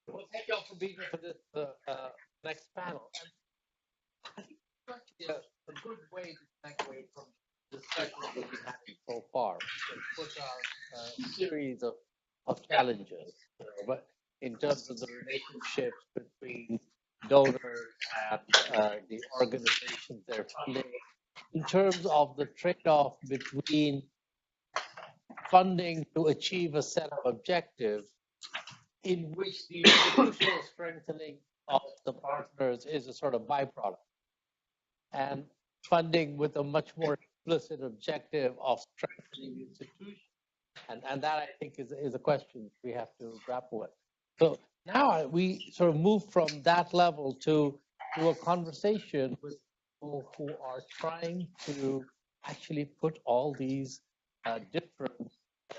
Well, thank you all for being here for this next panel. And I think it's actually a good way to segue from the discussion that we've been having so far. We put out a series of challenges, but in terms of the relationships between donors and the organizations they're funding, in terms of the trade-off between funding to achieve a set of objectives in which the institutional strengthening of the partners is a sort of byproduct, and funding with a much more explicit objective of strengthening the institution. And that, I think, is a question we have to grapple with. So now we sort of move from that level to a conversation with people who are trying to actually put all these different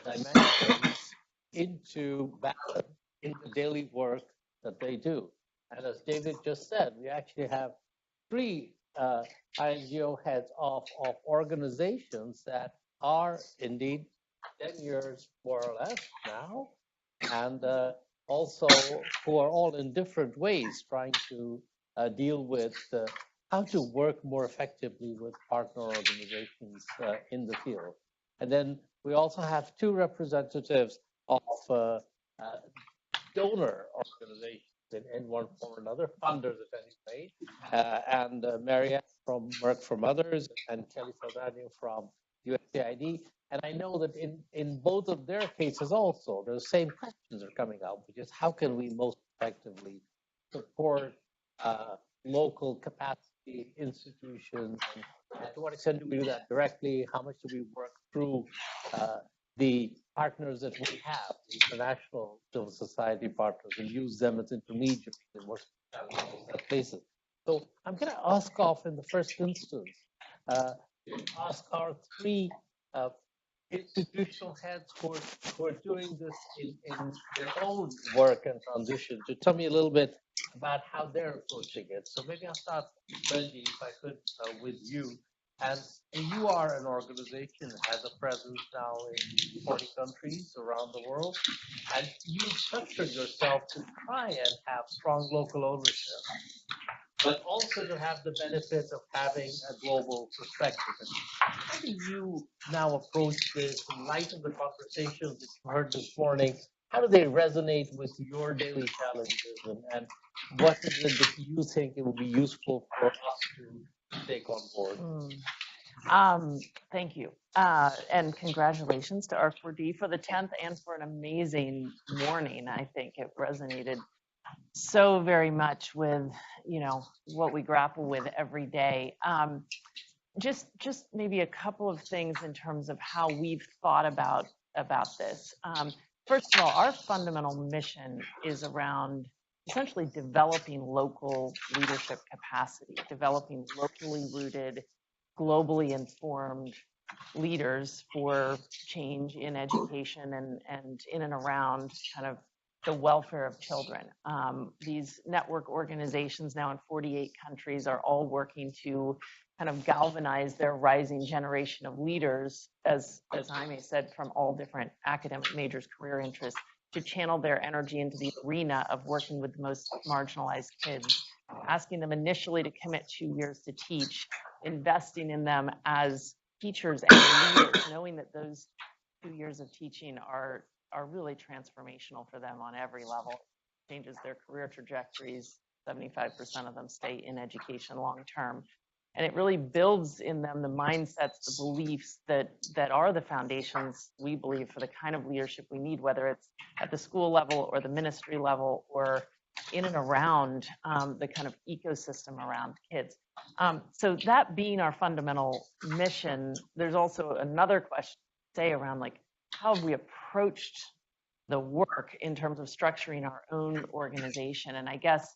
dimensions into balance in the daily work that they do. And as David just said, we actually have 3 INGO heads of organizations that are indeed 10 years more or less now, and also who are all in different ways trying to deal with how to work more effectively with partner organizations in the field. And then we also have 2 representatives of donor organizations in one form or another, funders at any rate, and Marianne from Merck from others, and Kelly Saldaña from USAID. And I know that in both of their cases also, the same questions are coming out, which is how can we most effectively support local capacity institutions, and to what extent do we do that directly? How much do we work through the partners that we have, the international civil society partners, and use them as intermediaries in more places? So I'm going to ask off in the first instance, ask our 3 institutional heads who are doing this in their own work and transition to tell me a little bit about how they're approaching it. So maybe I'll start, Wendy, if I could, with you. And you are an organization that has a presence now in 40 countries around the world, and you've structured yourself to try and have strong local ownership, but also to have the benefit of having a global perspective. How do you now approach this in light of the conversations that you heard this morning? How do they resonate with your daily challenges, and what is it that you think it would be useful for us to take on board? Thank you. And congratulations to R4D for the 10th and for an amazing morning. I think it resonated so very much with, what we grapple with every day. Just maybe a couple of things in terms of how we've thought about this. First of all, our fundamental mission is around essentially developing local leadership capacity, developing locally rooted, globally informed leaders for change in education and in and around kind of the welfare of children. These network organizations now in 48 countries are all working to kind of galvanize their rising generation of leaders, as Jaime said, from all different academic majors, career interests, to channel their energy into the arena of working with the most marginalized kids, asking them initially to commit 2 years to teach, investing in them as teachers and leaders, knowing that those 2 years of teaching are really transformational for them on every level. It changes their career trajectories. 75% of them stay in education long term. And it really builds in them the mindsets, the beliefs that are the foundations, we believe, for the kind of leadership we need, whether it's at the school level or the ministry level or in and around the kind of ecosystem around kids. So that being our fundamental mission, there's also another question to say around how have we approached the work in terms of structuring our own organization. And I guess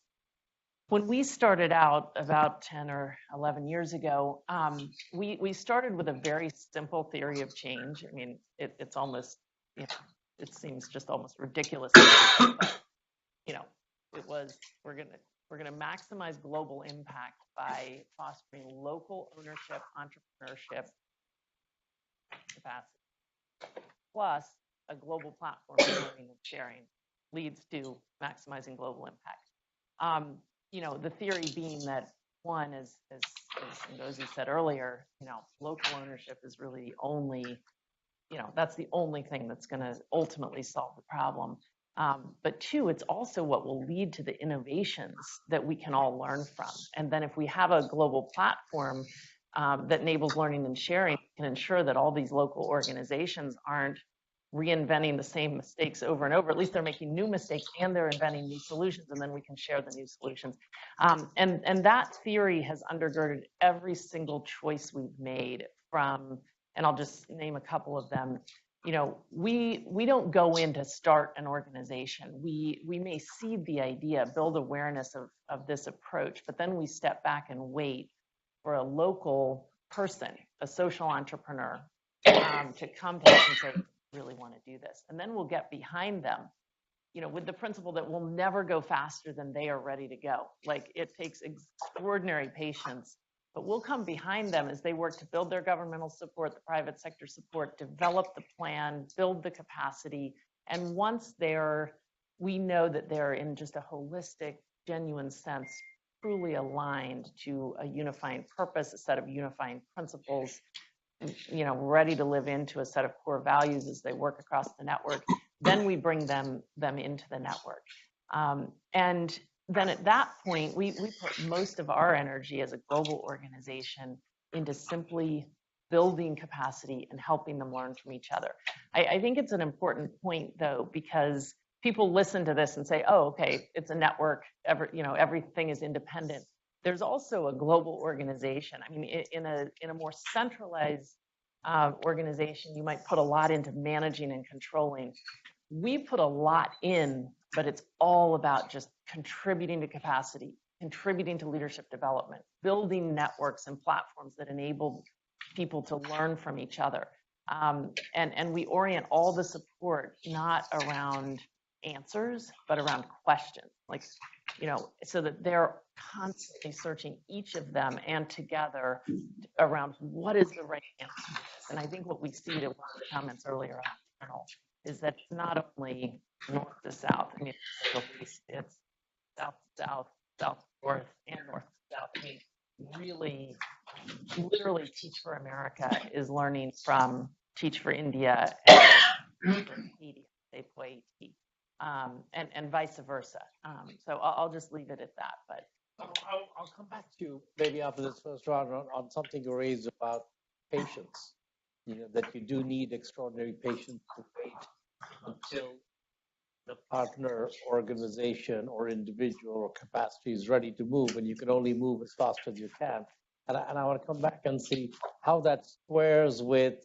when we started out about 10 or 11 years ago, we started with a very simple theory of change. I mean, it's almost, it seems just almost ridiculous. But, it was, we're gonna maximize global impact by fostering local ownership, entrepreneurship capacity, plus a global platform for learning and sharing. leads to maximizing global impact. The theory being that one, as Ngozi said earlier, local ownership is really the only, that's the only thing that's going to ultimately solve the problem. But two, it's also what will lead to the innovations that we can all learn from. And then if we have a global platform that enables learning and sharing, can ensure that all these local organizations aren't reinventing the same mistakes over and over. At least they're making new mistakes and they're inventing new solutions, and then we can share the new solutions. And that theory has undergirded every single choice we've made from, and I'll just name a couple of them. We don't go in to start an organization. We may seed the idea, build awareness of this approach, but then we step back and wait for a local person, a social entrepreneur, to come to us and say, really want to do this. And then we'll get behind them, with the principle that we'll never go faster than they are ready to go. Like, it takes extraordinary patience, but we'll come behind them as they work to build their governmental support, the private sector support, develop the plan, build the capacity. And once we know that they're in just a holistic, genuine sense, truly aligned to a unifying purpose, a set of unifying principles, ready to live into a set of core values as they work across the network, then we bring them into the network. And then at that point, we put most of our energy as a global organization into simply building capacity and helping them learn from each other. I think it's an important point, though, because people listen to this and say, oh, okay, it's a network, everything is independent. There's also a global organization. I mean, in a more centralized organization, you might put a lot into managing and controlling. We put a lot in, but it's all about just contributing to capacity, contributing to leadership development, building networks and platforms that enable people to learn from each other. And we orient all the support not around answers, but around questions. So that they're constantly searching, each of them and together, around what is the right answer. And I think what we see to one of the comments earlier on the panel is that it's not only north to south. I mean, it's south to south, south to north, and north to south. I mean, really, literally, Teach for America is learning from Teach for India and Haiti, and vice versa. So I'll just leave it at that. But I'll come back to you maybe after this first round on something you raised about patience. That you do need extraordinary patience to wait until the partner organization or individual or capacity is ready to move, and you can only move as fast as you can. And I want to come back and see how that squares with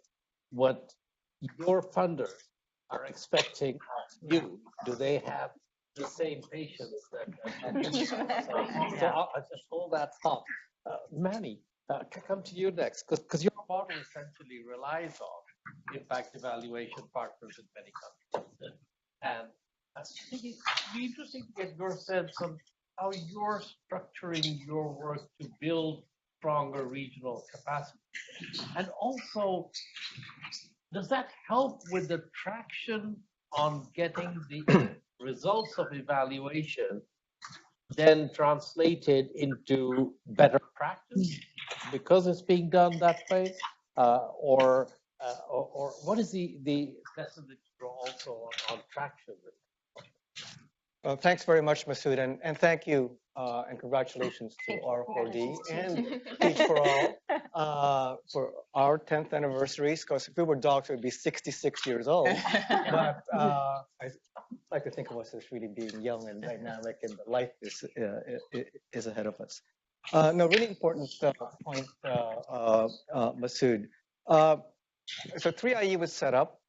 what your funders are expecting of you. Do they have the same patience that so I'll just hold that thought. Manny, come to you next, because your model essentially relies on impact evaluation partners in many countries. And I think it'd be interesting to get your sense on how you're structuring your work to build stronger regional capacity. And also, does that help with the traction on getting the results of evaluation then translated into better practice because it's being done that way? Or what is the lesson that you draw also on traction? Well, thanks very much, Masood, and thank you and congratulations to R4D and Teach for All for our 10th anniversaries. Because if we were dogs, we would be 66 years old. But I like to think of us as really being young and dynamic, and life is ahead of us. No, really important point, Masood. So 3IE was set up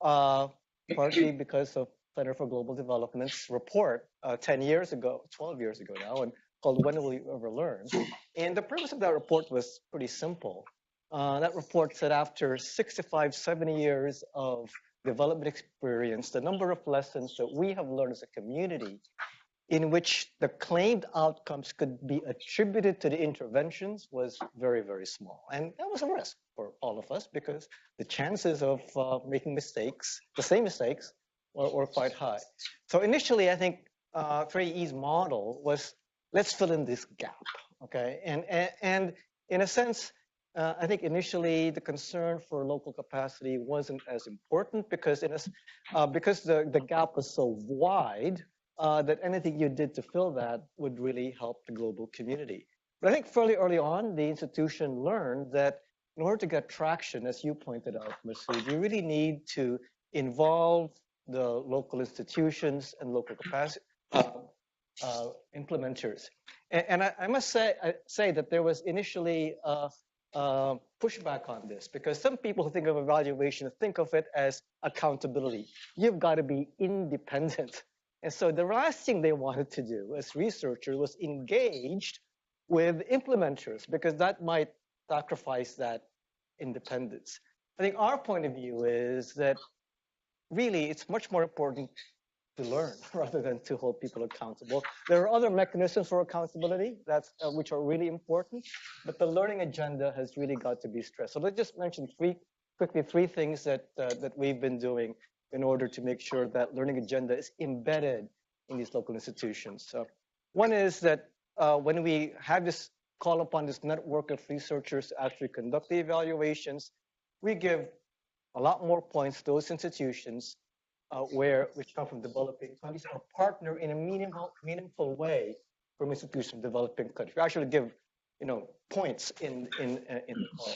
partly because of Center for Global Development's report 10 years ago, 12 years ago now, and called When Will You Ever Learn? And the purpose of that report was pretty simple. That report said after 65, 70 years of development experience, the number of lessons that we have learned as a community in which the claimed outcomes could be attributed to the interventions was very, very small. And that was a risk for all of us because the chances of making mistakes, the same mistakes, or quite high. So initially, I think 3E's model was, let's fill in this gap, okay? And in a sense, I think initially the concern for local capacity wasn't as important because because the gap was so wide that anything you did to fill that would really help the global community. But I think fairly early on, the institution learned that in order to get traction, as you pointed out, Masood, you really need to involve the local institutions and local capacity implementers. And I must say that there was initially pushback on this because some people who think of evaluation think of it as accountability. You've got to be independent. And so the last thing they wanted to do as researchers was engaged with implementers because that might sacrifice that independence. I think our point of view is that really it's much more important to learn rather than to hold people accountable. There are other mechanisms for accountability which are really important, but the learning agenda has really got to be stressed. So let's just mention quickly three things that we've been doing in order to make sure that learning agenda is embedded in these local institutions. So one is that when we have this call upon this network of researchers to actually conduct the evaluations, we give a lot more points to those institutions which come from developing countries or partner in a meaningful way from institutions in developing countries. We actually give points in the call.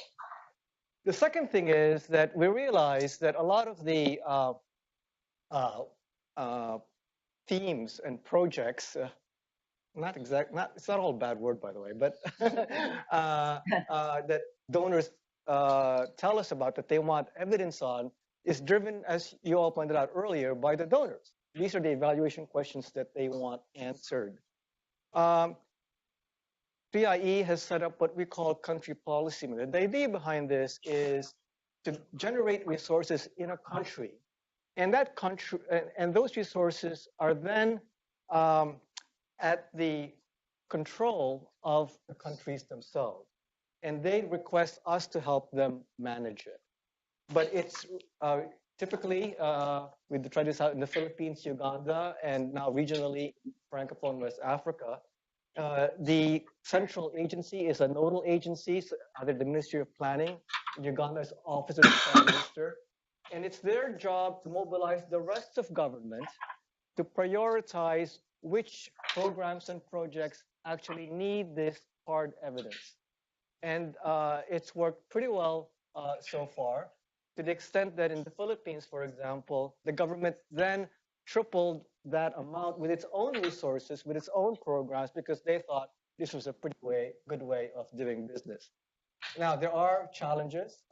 The second thing is that we realize that a lot of the themes and projects, it's not all a bad word, by the way, but that donors tell us about that they want evidence on is driven, as you all pointed out earlier, by the donors. These are the evaluation questions that they want answered. 3IE has set up what we call country policy method. The idea behind this is to generate resources in a country, and that country and those resources are then at the control of the countries themselves, and they request us to help them manage it. But it's typically, we try this out in the Philippines, Uganda, and now regionally, Francophone West Africa. The central agency is a nodal agency, so either the Ministry of Planning, in Uganda's Office of the Prime Minister, and it's their job to mobilize the rest of government to prioritize which programs and projects actually need this hard evidence. And it's worked pretty well so far, to the extent that in the Philippines, for example, the government then tripled that amount with its own resources, with its own programs, because they thought this was a pretty good way of doing business. Now, there are challenges.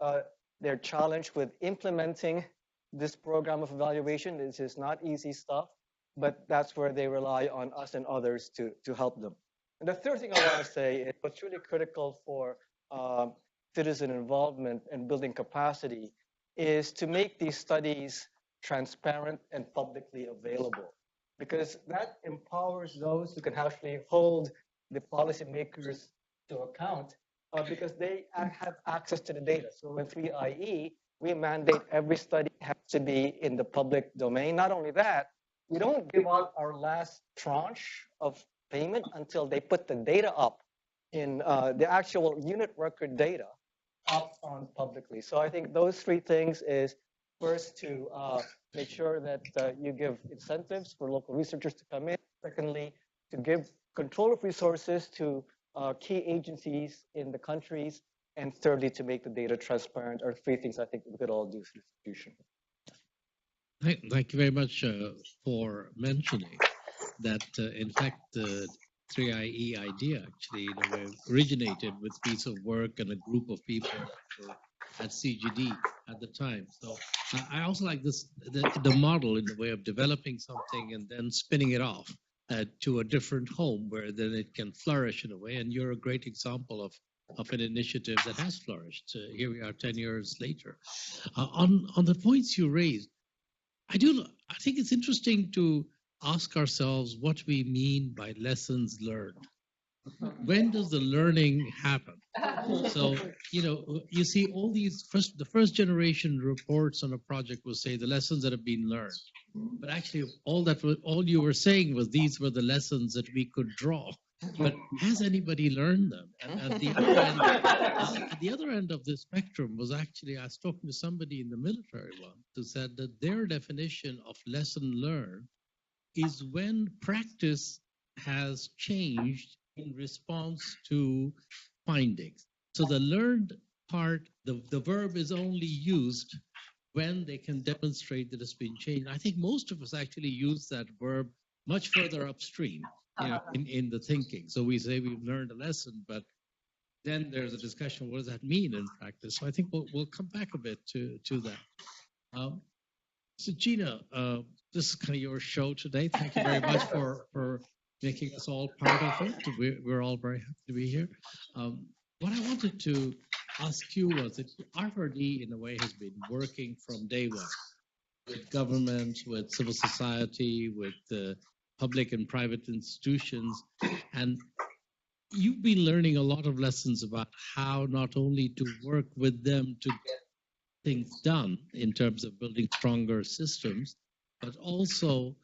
They're challenged with implementing this program of evaluation. This is not easy stuff, but that's where they rely on us and others to help them. And the third thing I want to say is what's really critical for citizen involvement and building capacity is to make these studies transparent and publicly available, because that empowers those who can actually hold the policymakers to account because they have access to the data. So in 3IE, we mandate every study has to be in the public domain. Not only that, we don't give out our last tranche of payment until they put the data up in the actual unit record data up on publicly. So I think those three things is first to make sure that you give incentives for local researchers to come in. Secondly, to give control of resources to key agencies in the countries. And thirdly, to make the data transparent are three things I think we could all do for the institution. Thank you very much for mentioning that, in fact, the 3IE idea actually originated with a piece of work and a group of people at CGD at the time. So I also like the model in the way of developing something and then spinning it off to a different home where then it can flourish in a way. And you're a great example of an initiative that has flourished. Here we are 10 years later. On the points you raised, I think it's interesting to ask ourselves what we mean by lessons learned. when does the learning happen? So, you see all these the first generation reports on a project will say the lessons that have been learned. But actually all you were saying was these were the lessons that we could draw. But has anybody learned them? And at the other end of the spectrum was actually, I was talking to somebody in the military once who said that their definition of lesson learned is when practice has changed in response to findings. So the learned part, the verb is only used when they can demonstrate that it's been changed. I think most of us actually use that verb much further upstream, in the thinking. So we say we've learned a lesson, but then there's a discussion, what does that mean in practice? So I think we'll come back a bit to that. So Gina, this is kind of your show today. Thank you very much for making us all part of it. We're all very happy to be here. What I wanted to ask you was that R4D, in a way, has been working from day one with government, with civil society, with public and private institutions. And you've been learning a lot of lessons about how not only to work with them to get things done in terms of building stronger systems, but also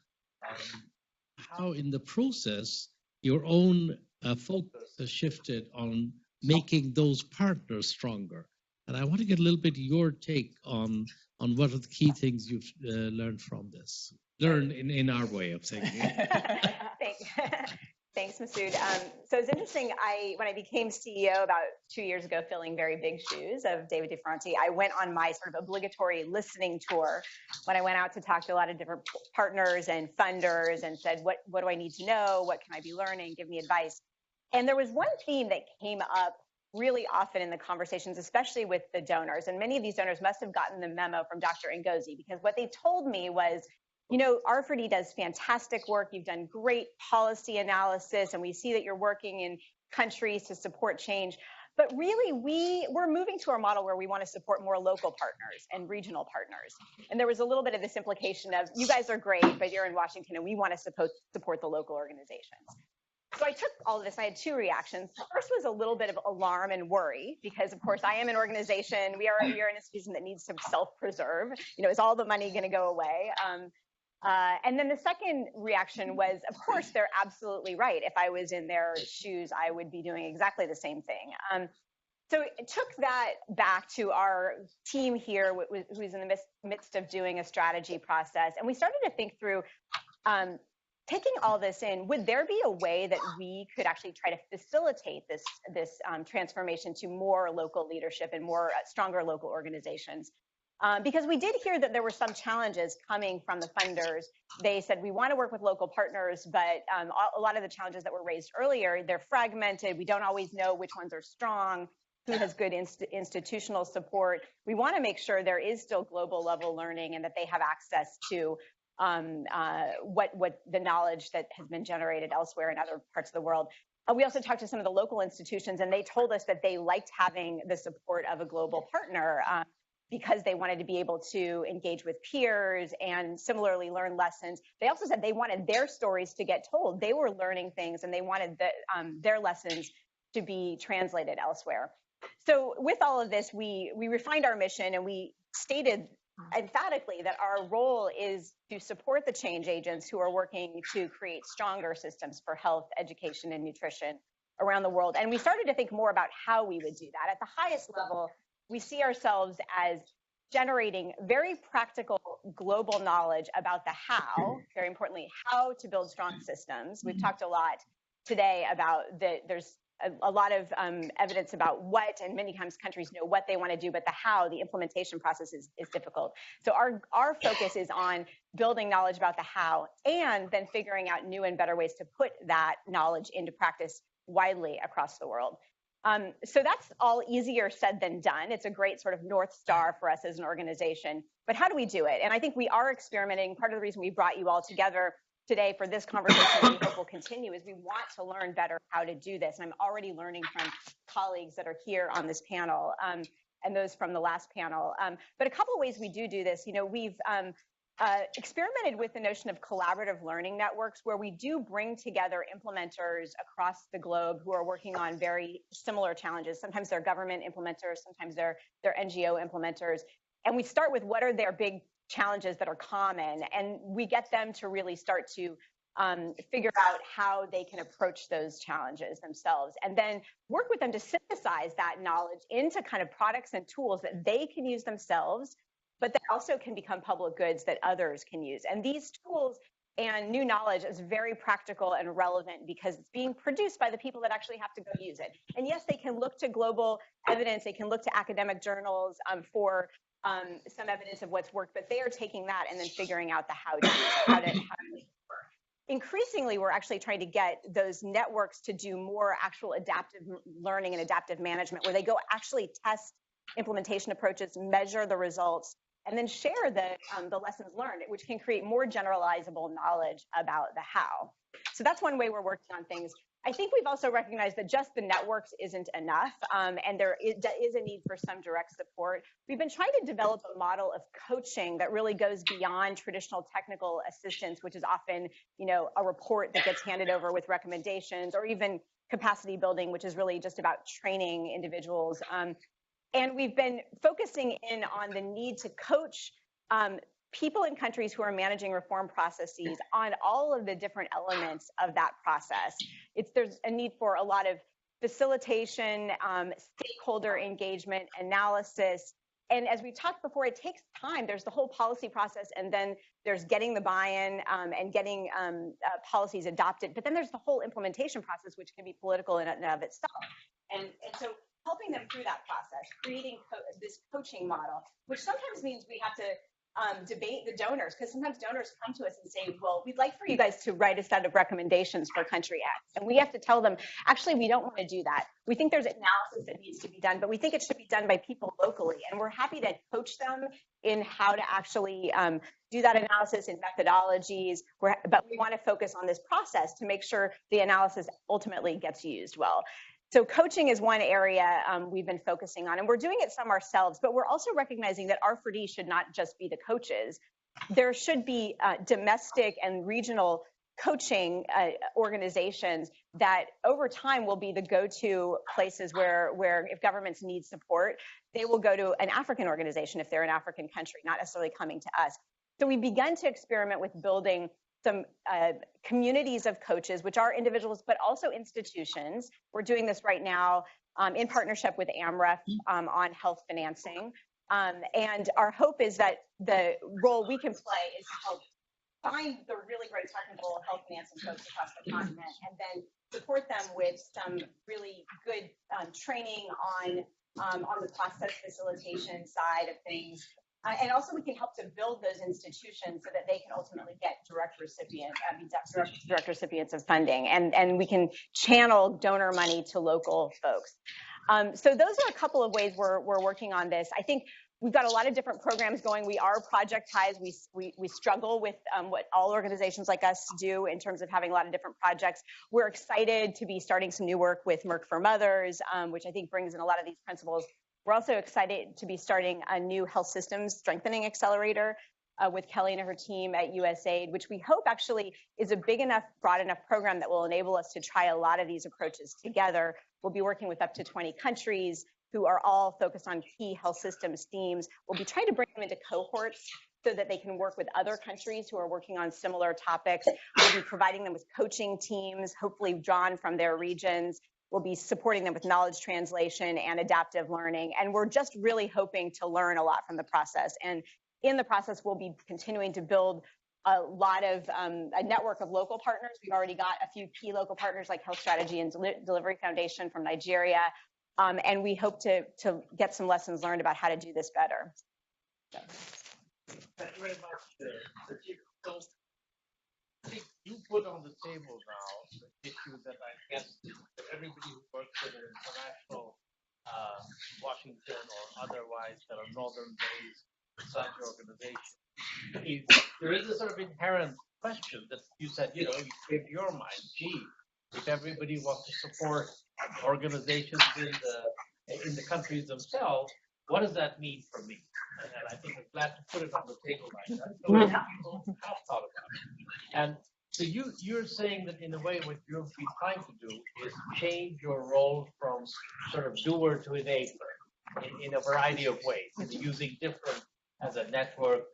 how in the process your own focus has shifted on making those partners stronger. And I want to get a little bit your take on what are the key things you've learned from this. Learn in our way of thinking. Thanks, Masood. So it's interesting. When I became CEO about 2 years ago, filling very big shoes of David DeFronti, I went on my sort of obligatory listening tour when I went out to talk to a lot of different partners and funders and said, what do I need to know? What can I be learning? Give me advice. And there was one theme that came up really often in the conversations, especially with the donors. And many of these donors must have gotten the memo from Dr. Ngozi, because what they told me was, R4D does fantastic work. You've done great policy analysis, and we see that you're working in countries to support change. But really, we're moving to our model where we want to support more local partners and regional partners. And there was a little bit of this implication of, you guys are great, but you're in Washington, and we want to support the local organizations. So I took all of this. I had two reactions. The first was a little bit of alarm and worry, because of course I am an organization. We are an institution that needs to self-preserve. Is all the money going to go away? And then the second reaction was, of course, they're absolutely right. If I was in their shoes, I would be doing exactly the same thing. So it took that back to our team here, who's in the midst of doing a strategy process. And we started to think through, taking all this in, would there be a way that we could actually try to facilitate this transformation to more local leadership and more stronger local organizations? Because we did hear that there were some challenges coming from the funders. They said, we want to work with local partners, but a lot of the challenges that were raised earlier, they're fragmented. We don't always know which ones are strong, who has good institutional support. We want to make sure there is still global level learning and that they have access to what the knowledge that has been generated elsewhere in other parts of the world. We also talked to some of the local institutions, and they told us that they liked having the support of a global partner because they wanted to be able to engage with peers and similarly learn lessons. They also said they wanted their stories to get told. They were learning things, and they wanted their lessons to be translated elsewhere. So with all of this, we refined our mission, and we stated emphatically that our role is to support the change agents who are working to create stronger systems for health, education, and nutrition around the world. And we started to think more about how we would do that. At the highest level, we see ourselves as generating very practical global knowledge about the how, very importantly, how to build strong systems. We've talked a lot today about there's a lot of evidence about what, and many times countries know what they want to do, but the how, the implementation process is difficult. So our focus is on building knowledge about the how, and then figuring out new and better ways to put that knowledge into practice widely across the world. So that's all easier said than done. It's a great sort of North Star for us as an organization, but how do we do it? And I think we are experimenting. Part of the reason we brought you all together today for this conversation that we hope will continue is we want to learn better how to do this. And I'm already learning from colleagues that are here on this panel and those from the last panel. But a couple of ways we do this, we've experimented with the notion of collaborative learning networks, where we do bring together implementers across the globe who are working on very similar challenges. Sometimes they're government implementers, sometimes they're NGO implementers. And we start with what are their big challenges that are common, and we get them to really start to figure out how they can approach those challenges themselves, and then work with them to synthesize that knowledge into kind of products and tools that they can use themselves, but that also can become public goods that others can use. And these tools and new knowledge is very practical and relevant because it's being produced by the people that actually have to go use it. And yes, they can look to global evidence, they can look to academic journals for some evidence of what's worked, but they are taking that and then figuring out the how to make it work. Increasingly, we're actually trying to get those networks to do more actual adaptive learning and adaptive management, where they go actually test implementation approaches, measure the results, and then share the lessons learned, which can create more generalizable knowledge about the how. So that's one way we're working on things. I think we've also recognized that just the networks isn't enough, and there is a need for some direct support. We've been trying to develop a model of coaching that really goes beyond traditional technical assistance, which is often, a report that gets handed over with recommendations, or even capacity building, which is really just about training individuals. And we've been focusing in on the need to coach people in countries who are managing reform processes on all of the different elements of that process. There's a need for a lot of facilitation, stakeholder engagement, analysis. And as we talked before, it takes time. There's the whole policy process, and then there's getting the buy-in and getting policies adopted. But then there's the whole implementation process, which can be political in and of itself. And so helping them through that process, creating this coaching model, which sometimes means we have to debate the donors, because sometimes donors come to us and say, well, we'd like for you guys to write a set of recommendations for country X. And we have to tell them, actually, we don't want to do that. We think there's analysis that needs to be done, but we think it should be done by people locally. And we're happy to coach them in how to actually do that analysis in methodologies, but we want to focus on this process to make sure the analysis ultimately gets used well. So coaching is one area we've been focusing on, and we're doing it some ourselves, but we're also recognizing that R4D should not just be the coaches. There should be domestic and regional coaching organizations that over time will be the go-to places where if governments need support, they will go to an African organization if they're an African country, not necessarily coming to us. So we've begun to experiment with building some communities of coaches, which are individuals, but also institutions. We're doing this right now in partnership with AMREF on health financing. And our hope is that the role we can play is to help find the really great technical health financing folks across the continent, and then support them with some really good training on the process facilitation side of things. And also we can help to build those institutions so that they can ultimately get direct recipients of funding, and we can channel donor money to local folks. So those are a couple of ways we're working on this. I think we've got a lot of different programs going. We are projectized. We struggle with what all organizations like us do in terms of having a lot of different projects. We're excited to be starting some new work with Merck for Mothers, which I think brings in a lot of these principles. We're also excited to be starting a new health systems strengthening accelerator with Kelly and her team at USAID, which we hope actually is a big enough, broad enough program that will enable us to try a lot of these approaches together. We'll be working with up to 20 countries who are all focused on key health systems themes. We'll be trying to bring them into cohorts so that they can work with other countries who are working on similar topics. We'll be providing them with coaching teams, hopefully drawn from their regions. We'll be supporting them with knowledge translation and adaptive learning. And we're just really hoping to learn a lot from the process. And in the process, we'll be continuing to build a lot of a network of local partners. We've already got a few key local partners like Health Strategy and Delivery Foundation from Nigeria. And we hope to get some lessons learned about how to do this better. So. Thank you very much. I think you put on the table now the issue that I guess everybody who works in an international Washington or otherwise that are northern-based research organization, there is a sort of inherent question that you said, you gave your mind, gee, if everybody wants to support organizations in the countries themselves, what does that mean for me? And I think I'm glad to put it on the table like that. So many people have thought about it. And so you're saying that in a way what you've been trying to do is change your role from sort of doer to enabler in a variety of ways, using different as a network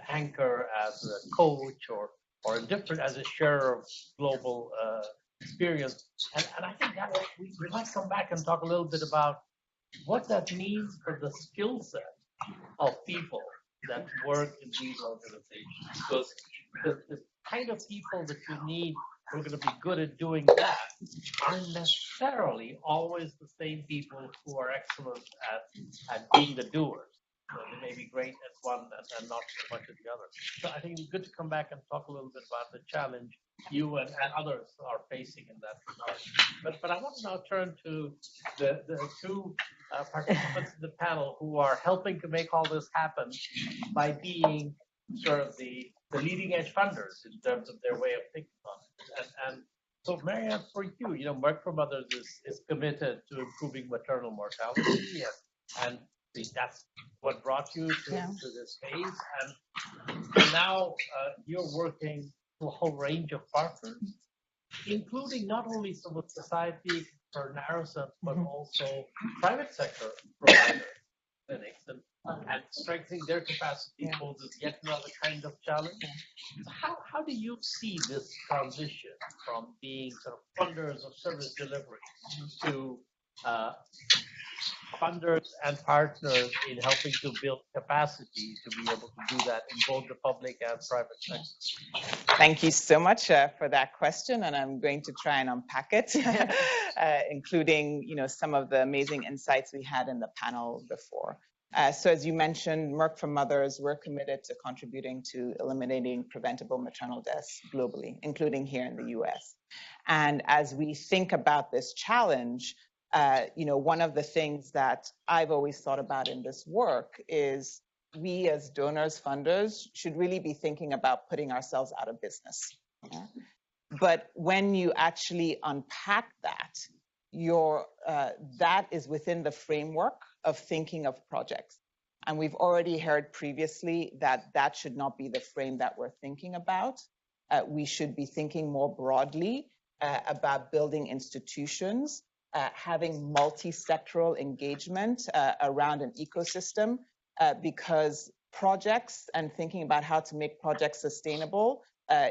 anchor, as a coach, or different as a sharer of global experience. And I think that we might come back and talk a little bit about what that means for the skill set of people that work in these organizations. Because the kind of people that you need who are going to be good at doing that aren't necessarily always the same people who are excellent at being the doers. So they may be great at one and not so much at the other. So I think it's good to come back and talk a little bit about the challenge you and others are facing in that regard. But I want to now turn to the two participants in the panel who are helping to make all this happen by being sort of the leading edge funders in terms of their way of thinking on it. And so, Marianne, for you, Merck for Mothers is committed to improving maternal mortality, and that's what brought you to this phase. And now you're working to a whole range of partners, including not only civil society for narrow sense, but also private sector providers, clinics, and strengthening their capacity poses yet another kind of challenge. So how do you see this transition from being sort of funders of service delivery to funders and partners in helping to build capacity to be able to do that in both the public and private sector? Thank you so much for that question, and I'm going to try and unpack it, including some of the amazing insights we had in the panel before. So as you mentioned, Merck for Mothers, we're committed to contributing to eliminating preventable maternal deaths globally, including here in the US. And as we think about this challenge, one of the things that I've always thought about in this work is we as donors, funders, should really be thinking about putting ourselves out of business. Yeah? But when you actually unpack that, that is within the framework of thinking of projects. And we've already heard previously that that should not be the frame that we're thinking about. We should be thinking more broadly about building institutions, having multi-sectoral engagement around an ecosystem, because projects and thinking about how to make projects sustainable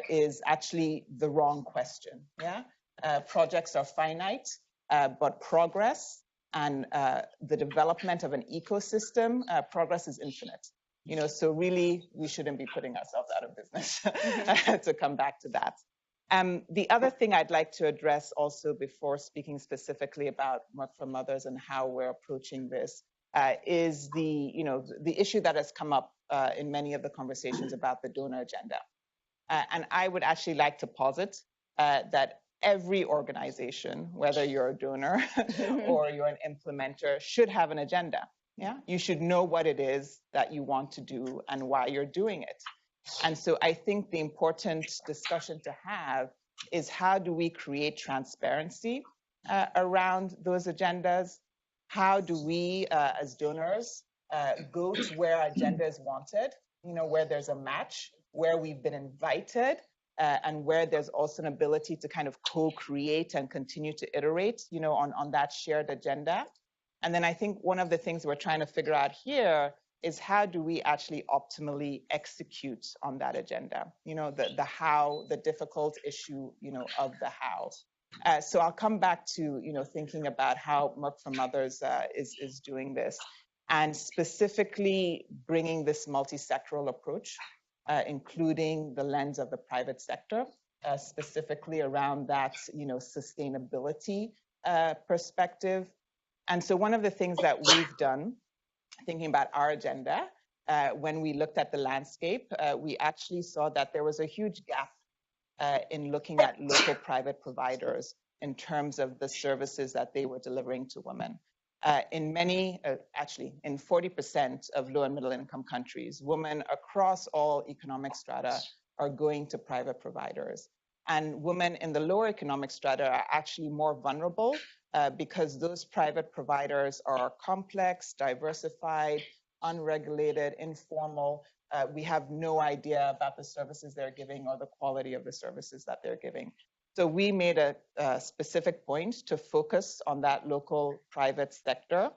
is actually the wrong question. Yeah, projects are finite, but progress and the development of an ecosystem, progress is infinite. So really, we shouldn't be putting ourselves out of business to come back to that. The other thing I'd like to address also before speaking specifically about Merck for Mothers and how we're approaching this is the issue that has come up in many of the conversations about the donor agenda. And I would actually like to posit that every organization, whether you're a donor or you're an implementer, should have an agenda. Yeah, you should know what it is that you want to do and why you're doing it. And so I think the important discussion to have is how do we create transparency around those agendas? How do we, as donors, go to where our agenda is wanted, where there's a match, where we've been invited, and where there's also an ability to kind of co-create and continue to iterate, on that shared agenda. And then I think one of the things we're trying to figure out here is how do we actually optimally execute on that agenda? The how, the difficult issue, of the how. So I'll come back to, thinking about how Merck for Mothers is doing this, and specifically bringing this multi-sectoral approach, including the lens of the private sector, specifically around that, sustainability perspective. And so one of the things that we've done, thinking about our agenda, when we looked at the landscape, we actually saw that there was a huge gap in looking at local private providers in terms of the services that they were delivering to women. In many, actually, in 40% of low and middle income countries, women across all economic strata are going to private providers. And women in the lower economic strata are actually more vulnerable because those private providers are complex, diversified, unregulated, informal. We have no idea about the services they're giving or the quality of the services that they're giving. So we made a specific point to focus on that local private sector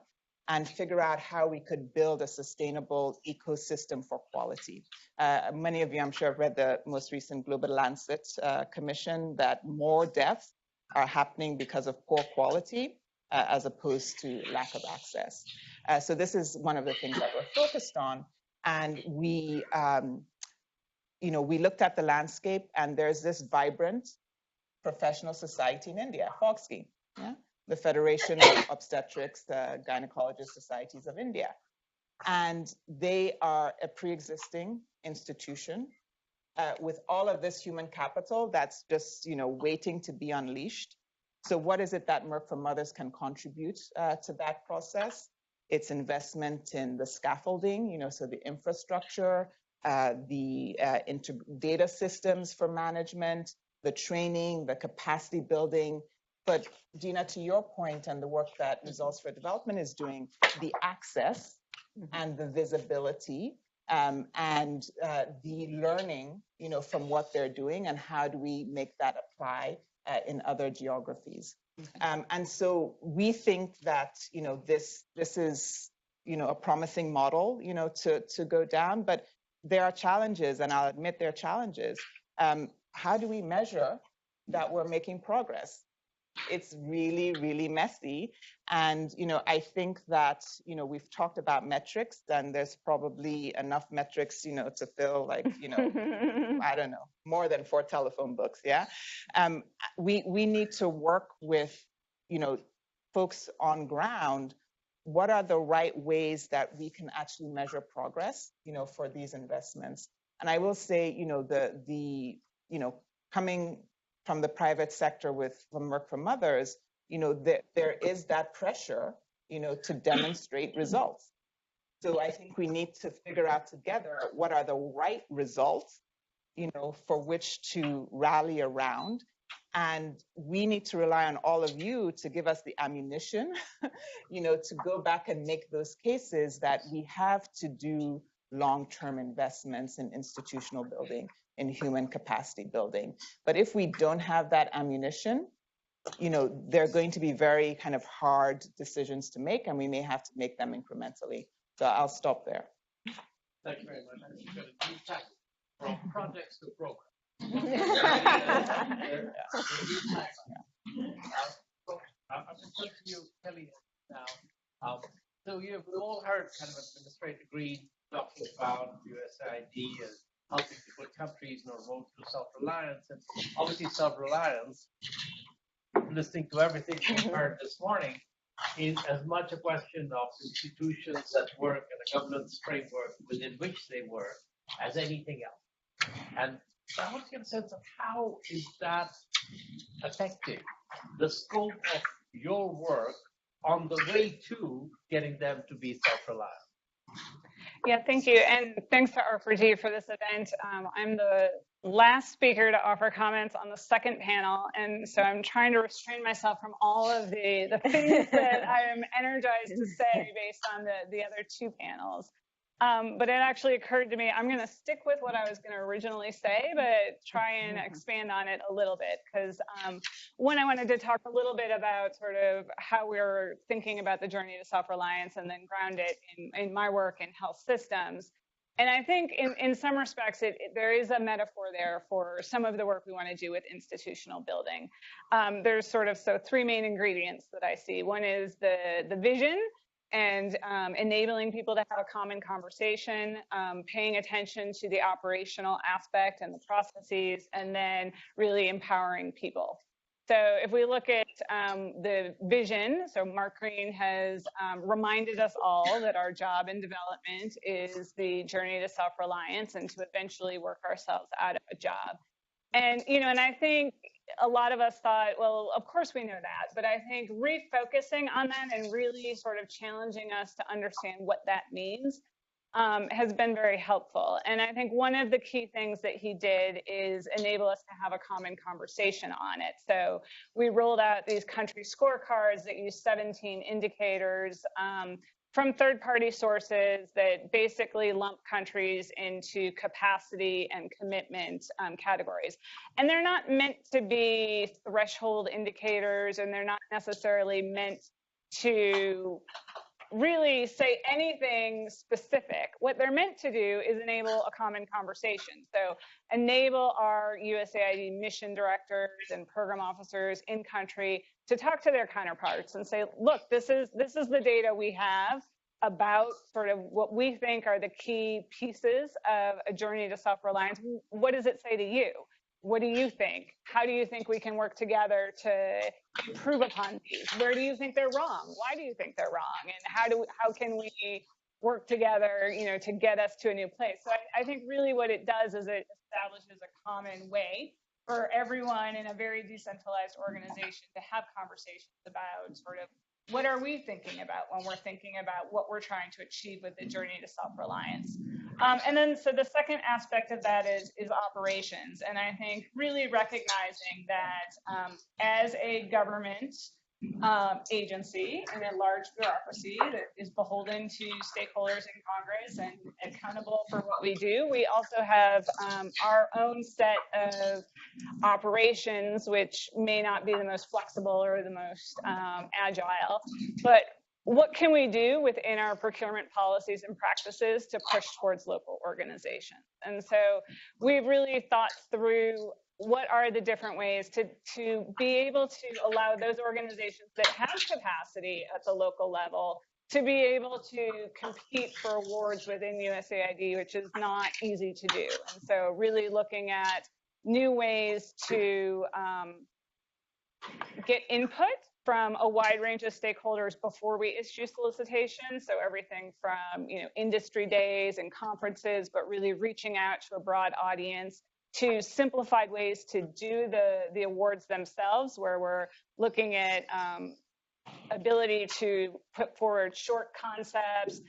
and figure out how we could build a sustainable ecosystem for quality. Many of you, I'm sure, have read the most recent Global Lancet Commission that more deaths are happening because of poor quality as opposed to lack of access. So this is one of the things that we're focused on. And we, we looked at the landscape, and there's this vibrant professional society in India, FOGSCI, yeah? The Federation of Obstetrics, Gynecologist Societies of India. And they are a pre-existing institution with all of this human capital that's just, waiting to be unleashed. So what is it that Merck for Mothers can contribute to that process? It's investment in the scaffolding, so the infrastructure, the data systems for management, the training, the capacity building. But Gina, to your point and the work that Results for Development is doing, the access and the visibility and the learning, from what they're doing, and how do we make that apply in other geographies. And so we think that, this is, a promising model, to go down, but there are challenges, and I'll admit there are challenges. How do we measure that we're making progress? It's really, really messy. And, I think that, we've talked about metrics, and there's probably enough metrics, to fill like, I don't know, more than 4 telephone books, yeah? We need to work with, folks on ground. What are the right ways that we can actually measure progress, for these investments? And I will say, coming from the private sector from Merck for Mothers, there is that pressure, to demonstrate results. So I think we need to figure out together what are the right results, for which to rally around. And we need to rely on all of you to give us the ammunition, to go back and make those cases that we have to do long-term investments in institutional building, in human capacity building. But if we don't have that ammunition, they're going to be very kind of hard decisions to make, and we may have to make them incrementally. So I'll stop there. Thank you very much. I think you've got a deep tackle from projects to programs. I'm going to you, Kelly, now. So we've all heard kind of Administrator Green talking about USAID and helping to put countries on a road to self-reliance. And obviously self-reliance, listening to everything we've heard this morning, is as much a question of institutions that work and a governance framework within which they work as anything else. And so I want to get a sense of how is that affecting the scope of your work on the way to getting them to be self-reliant? Yeah, thank you. And thanks to R4D for this event. I'm the last speaker to offer comments on the second panel. And so I'm trying to restrain myself from all of the things that I am energized to say based on the other 2 panels. But it actually occurred to me, I'm going to stick with what I was going to originally say, but try and expand on it a little bit. Because one, I wanted to talk a little bit about sort of how we're thinking about the journey to self-reliance, and then ground it in my work in health systems. And I think in some respects, there is a metaphor there for some of the work we want to do with institutional building. There's sort of 3 main ingredients that I see. One is the vision, and enabling people to have a common conversation, paying attention to the operational aspect and the processes, and then really empowering people. So if we look at the vision, so Mark Green has reminded us all that our job in development is the journey to self-reliance and to eventually work ourselves out of a job. And, and I think a lot of us thought, well, of course we know that, but I think refocusing on that and really sort of challenging us to understand what that means has been very helpful. And I think one of the key things that he did is enable us to have a common conversation on it. So we rolled out these country scorecards that use 17 indicators from third-party sources that basically lump countries into capacity and commitment categories. And they're not meant to be threshold indicators, and they're not necessarily meant to really say anything specific. What they're meant to do is enable a common conversation. So enable our USAID mission directors and program officers in country to talk to their counterparts and say, look, this is the data we have about sort of what we think are the key pieces of a journey to self-reliance. What does it say to you? What do you think? How do you think we can work together to improve upon these? Where do you think they're wrong? Why do you think they're wrong? And how can we work together, to get us to a new place? So I think really what it does is it establishes a common way for everyone in a very decentralized organization to have conversations about sort of what are we thinking about when we're thinking about what we're trying to achieve with the journey to self-reliance. And then, so the second aspect of that is operations. And I think really recognizing that as a government agency and a large bureaucracy that is beholden to stakeholders in Congress and accountable for what we do, we also have our own set of operations, which may not be the most flexible or the most agile, but what can we do within our procurement policies and practices to push towards local organizations? And so we've really thought through what are the different ways to be able to allow those organizations that have capacity at the local level to be able to compete for awards within USAID, which is not easy to do. And so really looking at new ways to get input from a wide range of stakeholders before we issue solicitations. So everything from industry days and conferences, but really reaching out to a broad audience, to simplified ways to do the awards themselves, where we're looking at ability to put forward short concepts,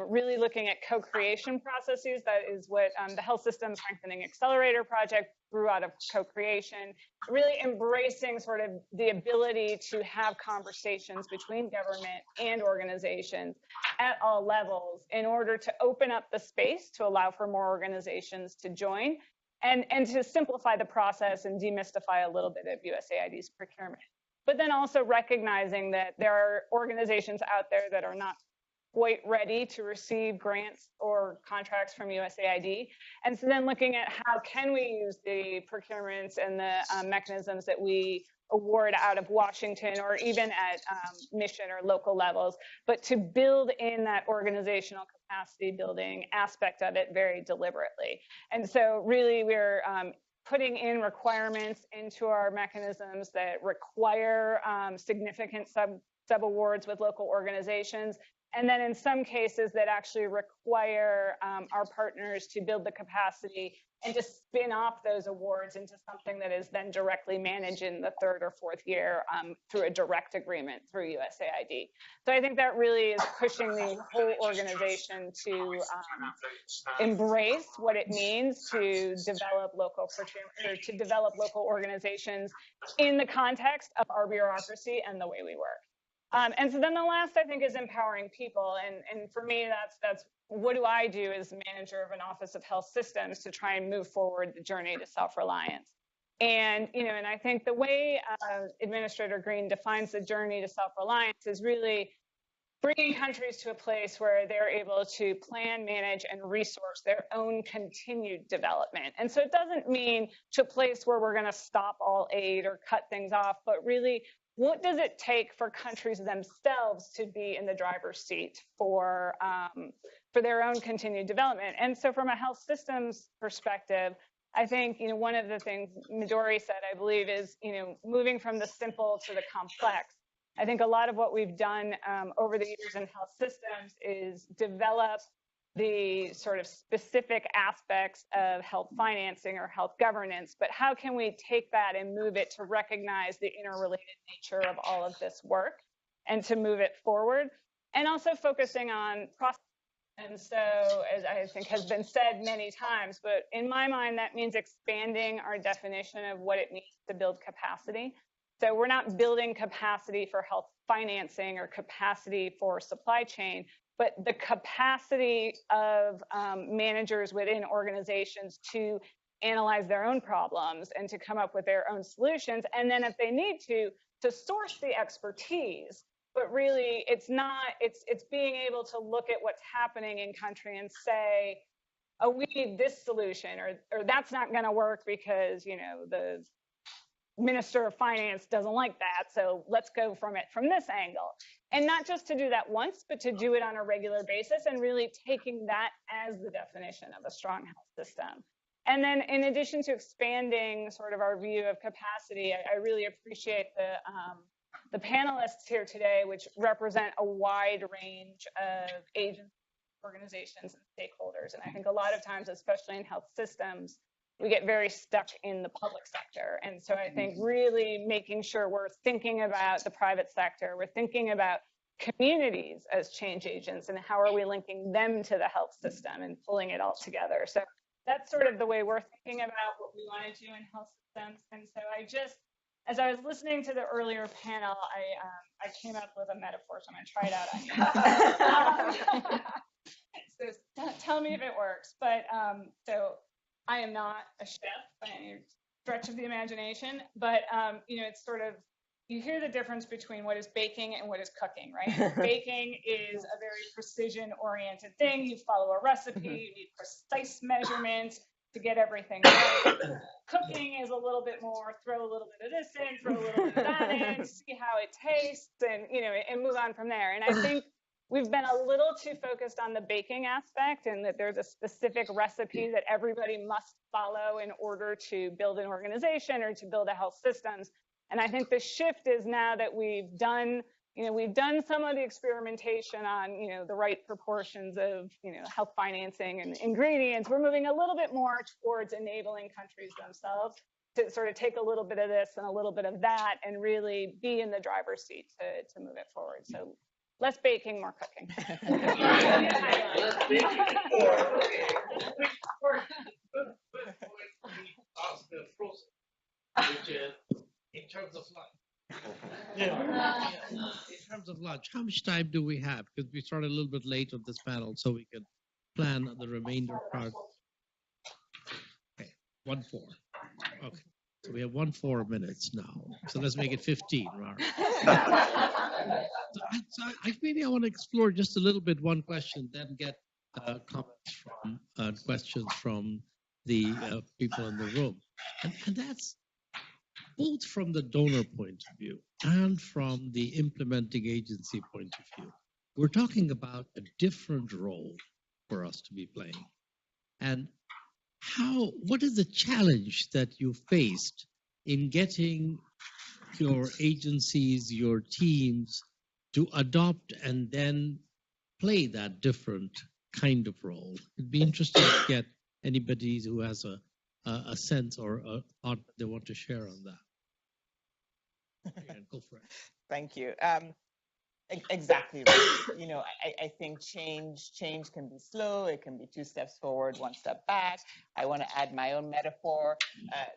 really looking at co-creation processes. That is what the Health System Strengthening Accelerator Project grew out of co-creation, really embracing sort of the ability to have conversations between government and organizations at all levels in order to open up the space to allow for more organizations to join and to simplify the process and demystify a little bit of USAID's procurement. But then also recognizing that there are organizations out there that are not quite ready to receive grants or contracts from USAID. And so then looking at how can we use the procurements and the mechanisms that we award out of Washington or even at mission or local levels, but to build in that organizational capacity building aspect of it very deliberately. And so really we're putting in requirements into our mechanisms that require significant sub-awards with local organizations. And then in some cases that actually require our partners to build the capacity and to spin off those awards into something that is then directly managed in the third or fourth year through a direct agreement through USAID. So I think that really is pushing the whole organization to embrace what it means to develop local procurement, or to develop local organizations in the context of our bureaucracy and the way we work. And so then the last, I think, is empowering people. And for me, that's what do I do as manager of an Office of Health Systems to try and move forward the journey to self-reliance. And, and I think the way Administrator Green defines the journey to self-reliance is really bringing countries to a place where they're able to plan, manage, and resource their own continued development. And so it doesn't mean to a place where we're going to stop all aid or cut things off, but really, what does it take for countries themselves to be in the driver's seat for their own continued development? And so from a health systems perspective, I think, one of the things Midori said, I believe, is, moving from the simple to the complex. I think a lot of what we've done over the years in health systems is develop the sort of specific aspects of health financing or health governance, but how can we take that and move it to recognize the interrelated nature of all of this work and to move it forward? And also focusing on process And so, as I think has been said many times, but in my mind, that means expanding our definition of what it means to build capacity. So we're not building capacity for health financing or capacity for supply chain, but the capacity of managers within organizations to analyze their own problems and to come up with their own solutions. And then if they need to source the expertise. But really, it's being able to look at what's happening in country and say, oh, we need this solution, or that's not going to work because, you know, the Minister of Finance doesn't like that, so let's go from this angle. And not just to do that once, but to do it on a regular basis and really taking that as the definition of a strong health system. And then in addition to expanding sort of our view of capacity, I really appreciate the panelists here today, which represent a wide range of agencies, organizations, and stakeholders. And I think a lot of times, especially in health systems, we get very stuck in the public sector. And so I think really making sure we're thinking about the private sector, we're thinking about communities as change agents, and how are we linking them to the health system and pulling it all together. So that's sort of the way we're thinking about what we want to do in health systems. And so as I was listening to the earlier panel, I came up with a metaphor, so I'm going to try it out on you. So tell me if it works. But so I am not a chef by any stretch of the imagination, but you know, it's sort of, you hear the difference between what is baking and what is cooking, right? Baking is a very precision-oriented thing. You follow a recipe, you need precise measurements to get everything right. Cooking is a little bit more, throw a little bit of this in, throw a little bit of that in, see how it tastes, and, you know, and move on from there. And I think we've been a little too focused on the baking aspect, and that there's a specific recipe that everybody must follow in order to build an organization or to build a health systems. And I think the shift is now that we've done some of the experimentation on, you know, the right proportions of, you know, health financing and ingredients. We're moving a little bit more towards enabling countries themselves to sort of take a little bit of this and a little bit of that and really be in the driver's seat to move it forward. So less baking, more cooking. In terms of lunch. In terms of lunch, how much time do we have? Because we started a little bit late on this panel, so we can plan the remainder part. Okay, 1-4. Okay, so we have 1-4 minutes now. So let's make it 15, Rara. Maybe I want to explore just a little bit one question, then get comments from questions from the people in the room, and that's both from the donor point of view and from the implementing agency point of view. We're talking about a different role for us to be playing. And what is the challenge that you faced in getting your agencies, your teams to adopt and then play that different kind of role? It'd be interesting to get anybody who has a sense or a thought they want to share on that. Yeah, go for it. Thank you. Exactly right. You know, I think change can be slow. It can be 2 steps forward, 1 step back. I want to add my own metaphor.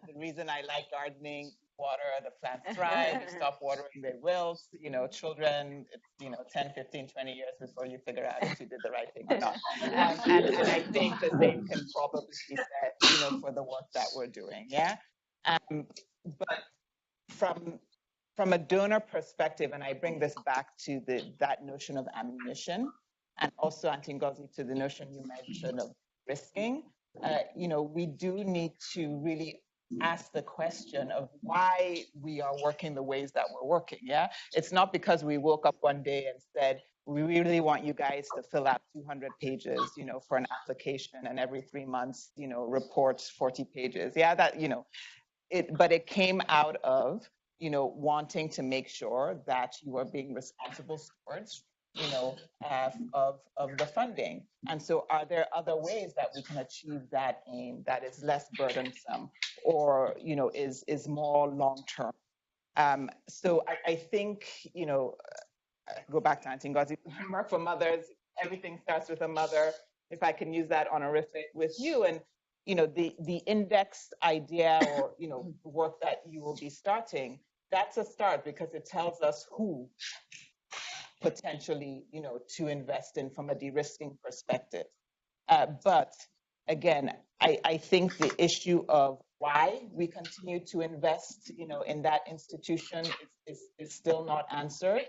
The reason I like gardening, water, the plants thrive. You stop watering, they wilt. You know, children, it's, you know, 10, 15, 20 years before you figure out if you did the right thing or not. And I think the same can probably be said, you know, for the work that we're doing. Yeah. But from a donor perspective, and I bring this back to that notion of ammunition, and also, Auntie Ngozi, to the notion you mentioned of risking, you know, we do need to really ask the question of why we are working the ways that we're working, yeah? It's not because we woke up one day and said, we really want you guys to fill out 200 pages, you know, for an application, and every 3 months, you know, reports 40 pages. Yeah, that, you know, but it came out of, you know, wanting to make sure that you are being responsible stewards, you know, of the funding. And so are there other ways that we can achieve that aim that is less burdensome or, you know, is more long-term? So I think, you know, go back to Auntie Ngozi, Merck for Mothers, everything starts with a mother, if I can use that honorific with you. And, the index idea or, work that you will be starting, that's a start because it tells us who potentially, to invest in from a de-risking perspective. But again, I think the issue of why we continue to invest, in that institution is still not answered.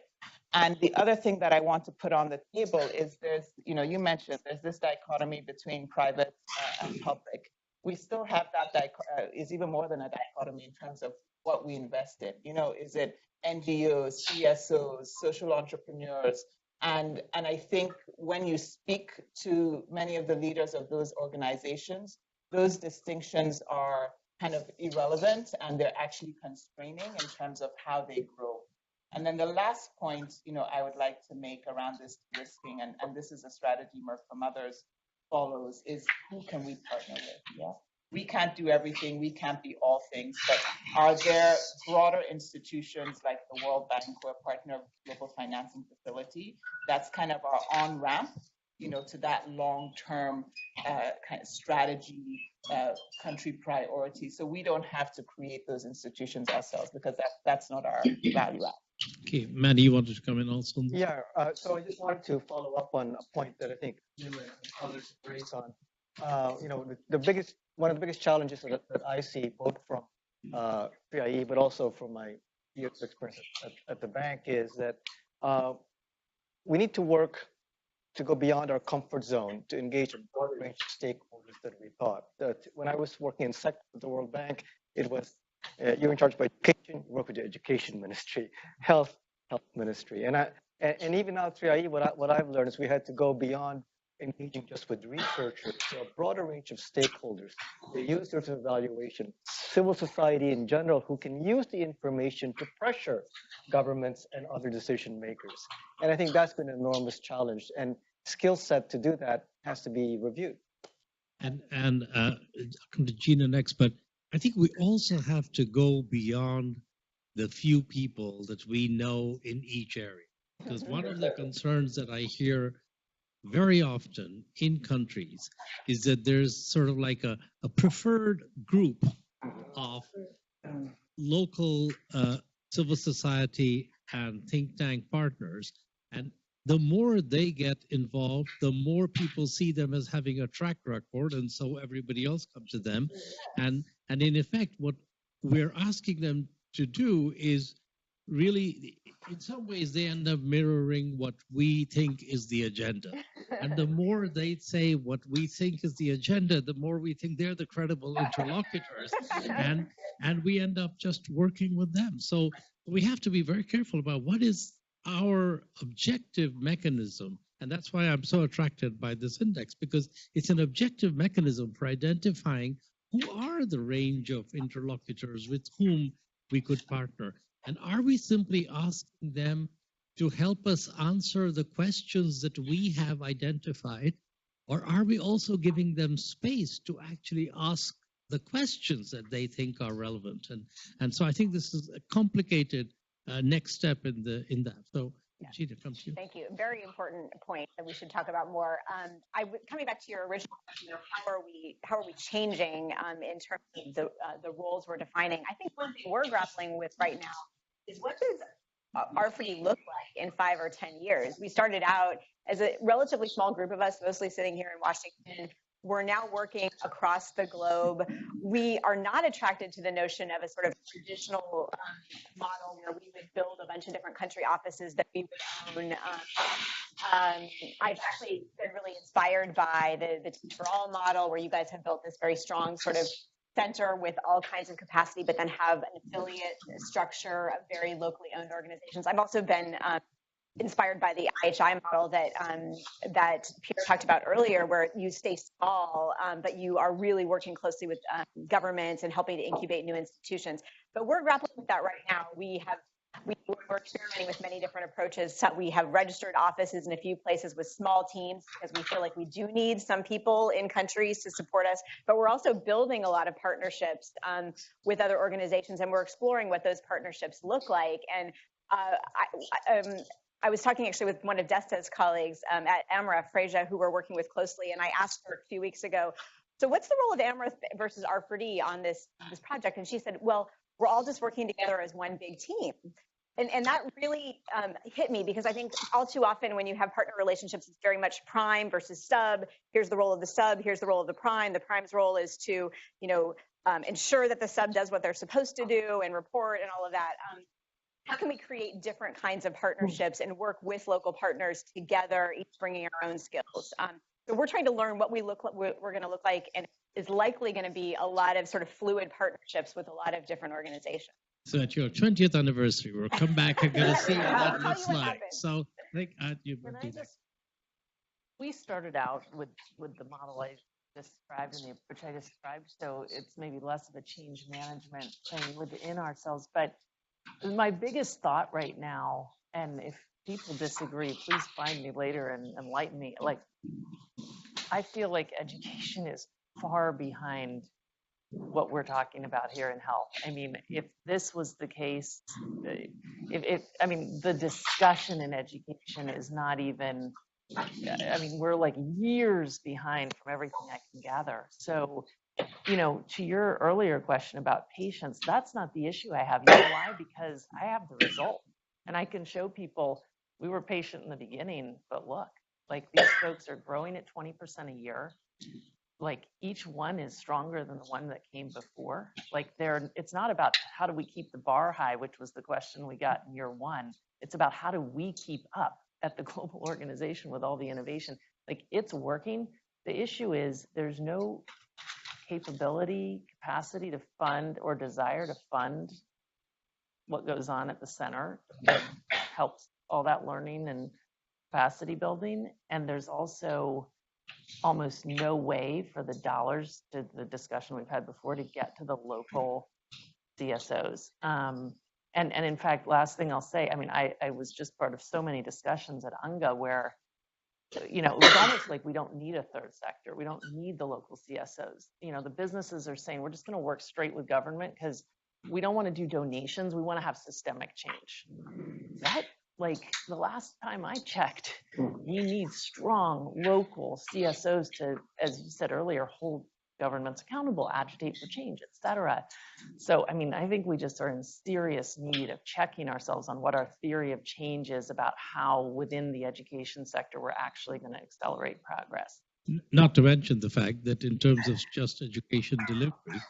And the other thing that I want to put on the table is there's, you mentioned there's this dichotomy between private and public. We still have that is even more than a dichotomy in terms of what we invest in. Is it NGOs, CSOs, social entrepreneurs? And I think when you speak to many of the leaders of those organizations, those distinctions are kind of irrelevant and they're actually constraining in terms of how they grow. And then the last point, I would like to make around this risking, and this is a strategy Merck from others follows, is who can we partner with? Yeah. We can't do everything, we can't be all things, but are there broader institutions like the World Bank or a partner global financing facility that's kind of our on-ramp, to that long-term kind of strategy, country priority, so we don't have to create those institutions ourselves, because that's not our value add. Okay, Maddie, you wanted to come in also? Yeah, so I just wanted to follow up on a point that I think you and others raised on. One of the biggest challenges that I see, both from 3IE, but also from my years of experience at the bank, is that we need to work to go beyond our comfort zone to engage a broad range of stakeholders that we thought. That when I was working in sector at the World Bank, it was you're in charge of education, you work with the education ministry, health ministry, and even now at 3IE, what I've learned is we had to go beyond engaging just with researchers to a broader range of stakeholders, the users of evaluation, civil society in general, who can use the information to pressure governments and other decision makers. And I think that's been an enormous challenge, and skill set to do that has to be reviewed. And I'll come to Gina next, but I think we also have to go beyond the few people that we know in each area. Because one of the concerns that I hear very often in countries is that there's sort of like a preferred group of local civil society and think tank partners. And the more they get involved, the more people see them as having a track record, and so everybody else comes to them. And in effect, what we're asking them to do is really, in some ways, they end up mirroring what we think is the agenda. And the more they say what we think is the agenda, the more we think they're the credible interlocutors. And we end up just working with them. So we have to be very careful about what is our objective mechanism. And that's why I'm so attracted by this index, because it's an objective mechanism for identifying who are the range of interlocutors with whom we could partner. And are we simply asking them to help us answer the questions that we have identified? Or are we also giving them space to actually ask the questions that they think are relevant? And so I think this is a complicated next step in that. So, yeah. Gina, come to you. Thank you. Very important point that we should talk about more. Coming back to your original question of how are we changing in terms of the roles we're defining? I think one thing we're grappling with right now is what does R4D look like in 5 or 10 years? We started out as a relatively small group of us, mostly sitting here in Washington. We're now working across the globe. We are not attracted to the notion of a sort of traditional model where we would build a bunch of different country offices that we would own. I've actually been really inspired by the Teach for All model, where you guys have built this very strong sort of center with all kinds of capacity, but then have an affiliate structure of very locally owned organizations. I've also been inspired by the IHI model that Peter talked about earlier, where you stay small, but you are really working closely with governments and helping to incubate new institutions. But we're grappling with that right now. We're experimenting with many different approaches. So we have registered offices in a few places with small teams, because we feel like we do need some people in countries to support us. But we're also building a lot of partnerships with other organizations, and we're exploring what those partnerships look like. And I was talking actually with one of Desta's colleagues at AMRA, Freja, who we're working with closely, and I asked her a few weeks ago, so what's the role of AMRA versus R4D on this project? And she said, well, we're all just working together as one big team. And that really hit me, because I think all too often when you have partner relationships, it's very much prime versus sub. Here's the role of the sub, here's the role of the prime. The prime's role is to, ensure that the sub does what they're supposed to do and report and all of that. How can we create different kinds of partnerships and work with local partners together, each bringing our own skills? So we're trying to learn what we're going to look like, and is likely going to be a lot of sort of fluid partnerships with a lot of different organizations. So at your 20th anniversary, we'll come back and going to see what that looks like. Happened. So I think we started out with the model I described and the approach I described, so it's maybe less of a change management thing within ourselves. But my biggest thought right now, and if people disagree, please find me later and enlighten me. Like, I feel like education is far behind what we're talking about here in health. I mean, if this was the case, the discussion in education is not even, we're like years behind from everything I can gather. So, to your earlier question about patients, that's not the issue I have. You know why? Because I have the result, and I can show people we were patient in the beginning, but look, like these folks are growing at 20% a year. Like each one is stronger than the one that came before. Like it's not about how do we keep the bar high, which was the question we got in year one. It's about how do we keep up at the global organization with all the innovation. Like it's working. The issue is there's no capability, capacity to fund or desire to fund what goes on at the center that helps all that learning and capacity building. And there's also almost no way for the dollars, to the discussion we've had before, to get to the local CSOs. And in fact, last thing I'll say, I was just part of so many discussions at UNGA where, it was almost like we don't need a third sector. We don't need the local CSOs. The businesses are saying, we're just going to work straight with government because we don't want to do donations. We want to have systemic change. That, like the last time I checked, we need strong local CSOs to, as you said earlier, hold governments accountable, agitate for change, et cetera. So, I think we just are in serious need of checking ourselves on what our theory of change is about how within the education sector we're actually going to accelerate progress. Not to mention the fact that in terms of just education delivery,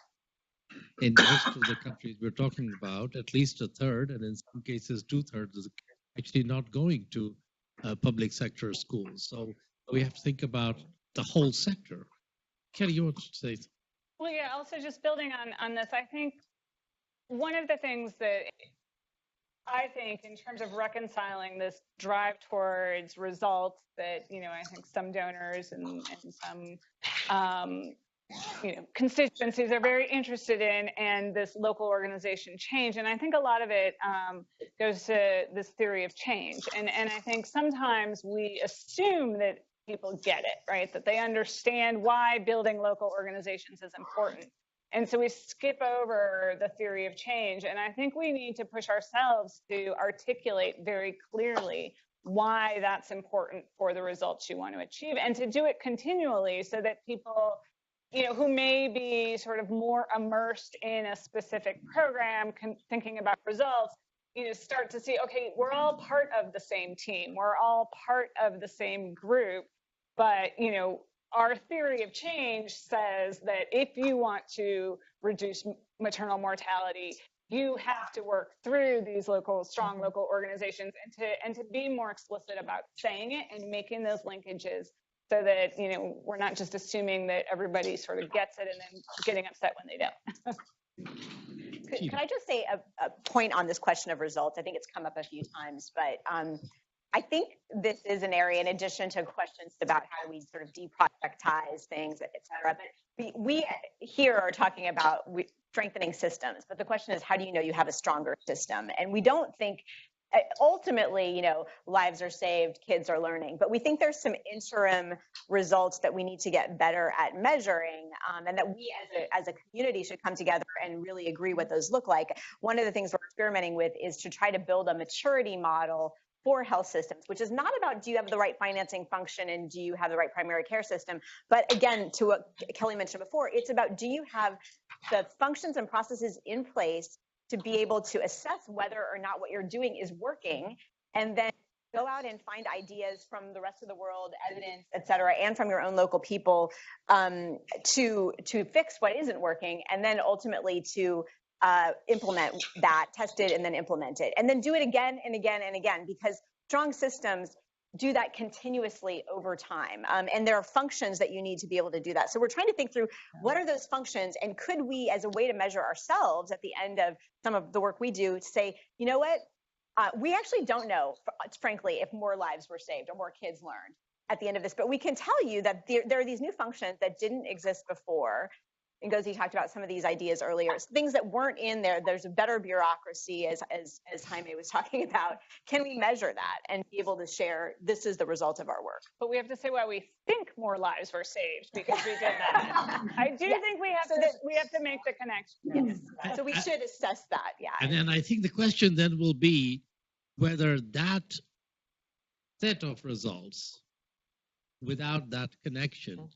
in most of the countries we're talking about, at least a third, and in some cases 2/3, is actually not going to public sector schools. So we have to think about the whole sector. Kelly, you want to say? Well, yeah, also just building on this, I think one of the things that I think in terms of reconciling this drive towards results that, I think some donors and some, constituencies are very interested in, and this local organization change. And I think a lot of it goes to this theory of change. And I think sometimes we assume that people get it, right? That they understand why building local organizations is important. And so we skip over the theory of change. And I think we need to push ourselves to articulate very clearly why that's important for the results you want to achieve, and to do it continually so that people, who may be sort of more immersed in a specific program, thinking about results, start to see, okay, we're all part of the same team. We're all part of the same group. But, our theory of change says that if you want to reduce maternal mortality, you have to work through these strong local organizations, and to be more explicit about saying it and making those linkages, so that, we're not just assuming that everybody sort of gets it and then getting upset when they don't. Can I just say a point on this question of results? I think it's come up a few times, but I think this is an area, in addition to questions about how we sort of deprojectize things, et cetera, but we here are talking about strengthening systems, but the question is, how do you know you have a stronger system? And we don't think, ultimately, lives are saved, kids are learning, but we think there's some interim results that we need to get better at measuring, and that we as a community should come together and really agree what those look like. One of the things we're experimenting with is to try to build a maturity model for health systems, which is not about do you have the right financing function and do you have the right primary care system, but again, to what Kelly mentioned before, it's about do you have the functions and processes in place to be able to assess whether or not what you're doing is working, and then go out and find ideas from the rest of the world, evidence, et cetera, and from your own local people to fix what isn't working, and then ultimately to implement that, test it, and then implement it. And then do it again and again and again, because strong systems do that continuously over time. And there are functions that you need to be able to do that. So we're trying to think through what are those functions, and could we, as a way to measure ourselves at the end of some of the work we do, say, you know what, we actually don't know, frankly, if more lives were saved or more kids learned at the end of this, but we can tell you that there are these new functions that didn't exist before. Ngozi talked about some of these ideas earlier, things that weren't in there. There's a better bureaucracy, as Jaime was talking about. Can we measure that and be able to share, this is the result of our work? But we have to say why we think more lives were saved, because we did that. I do think we have to make the connection. Yes. So we should assess that, yeah. And then I think the question then will be whether that set of results without that connection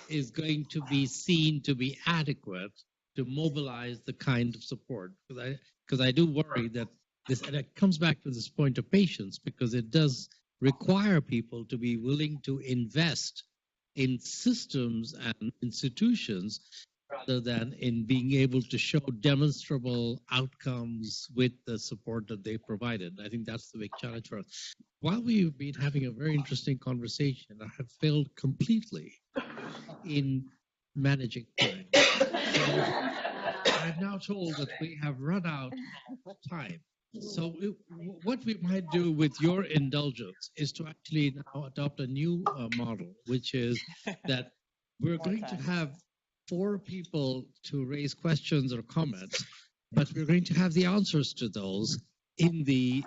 is going to be seen to be adequate to mobilize the kind of support. Because I do worry that this, and it comes back to this point of patience, because it does require people to be willing to invest in systems and institutions rather than in being able to show demonstrable outcomes with the support that they provided. I think that's the big challenge for us. While we've been having a very interesting conversation, I have failed completely in managing time. So I'm now told that we have run out of time. So what we might do with your indulgence is to actually now adopt a new model, which is that we're going to have 4 people to raise questions or comments, but we're going to have the answers to those in the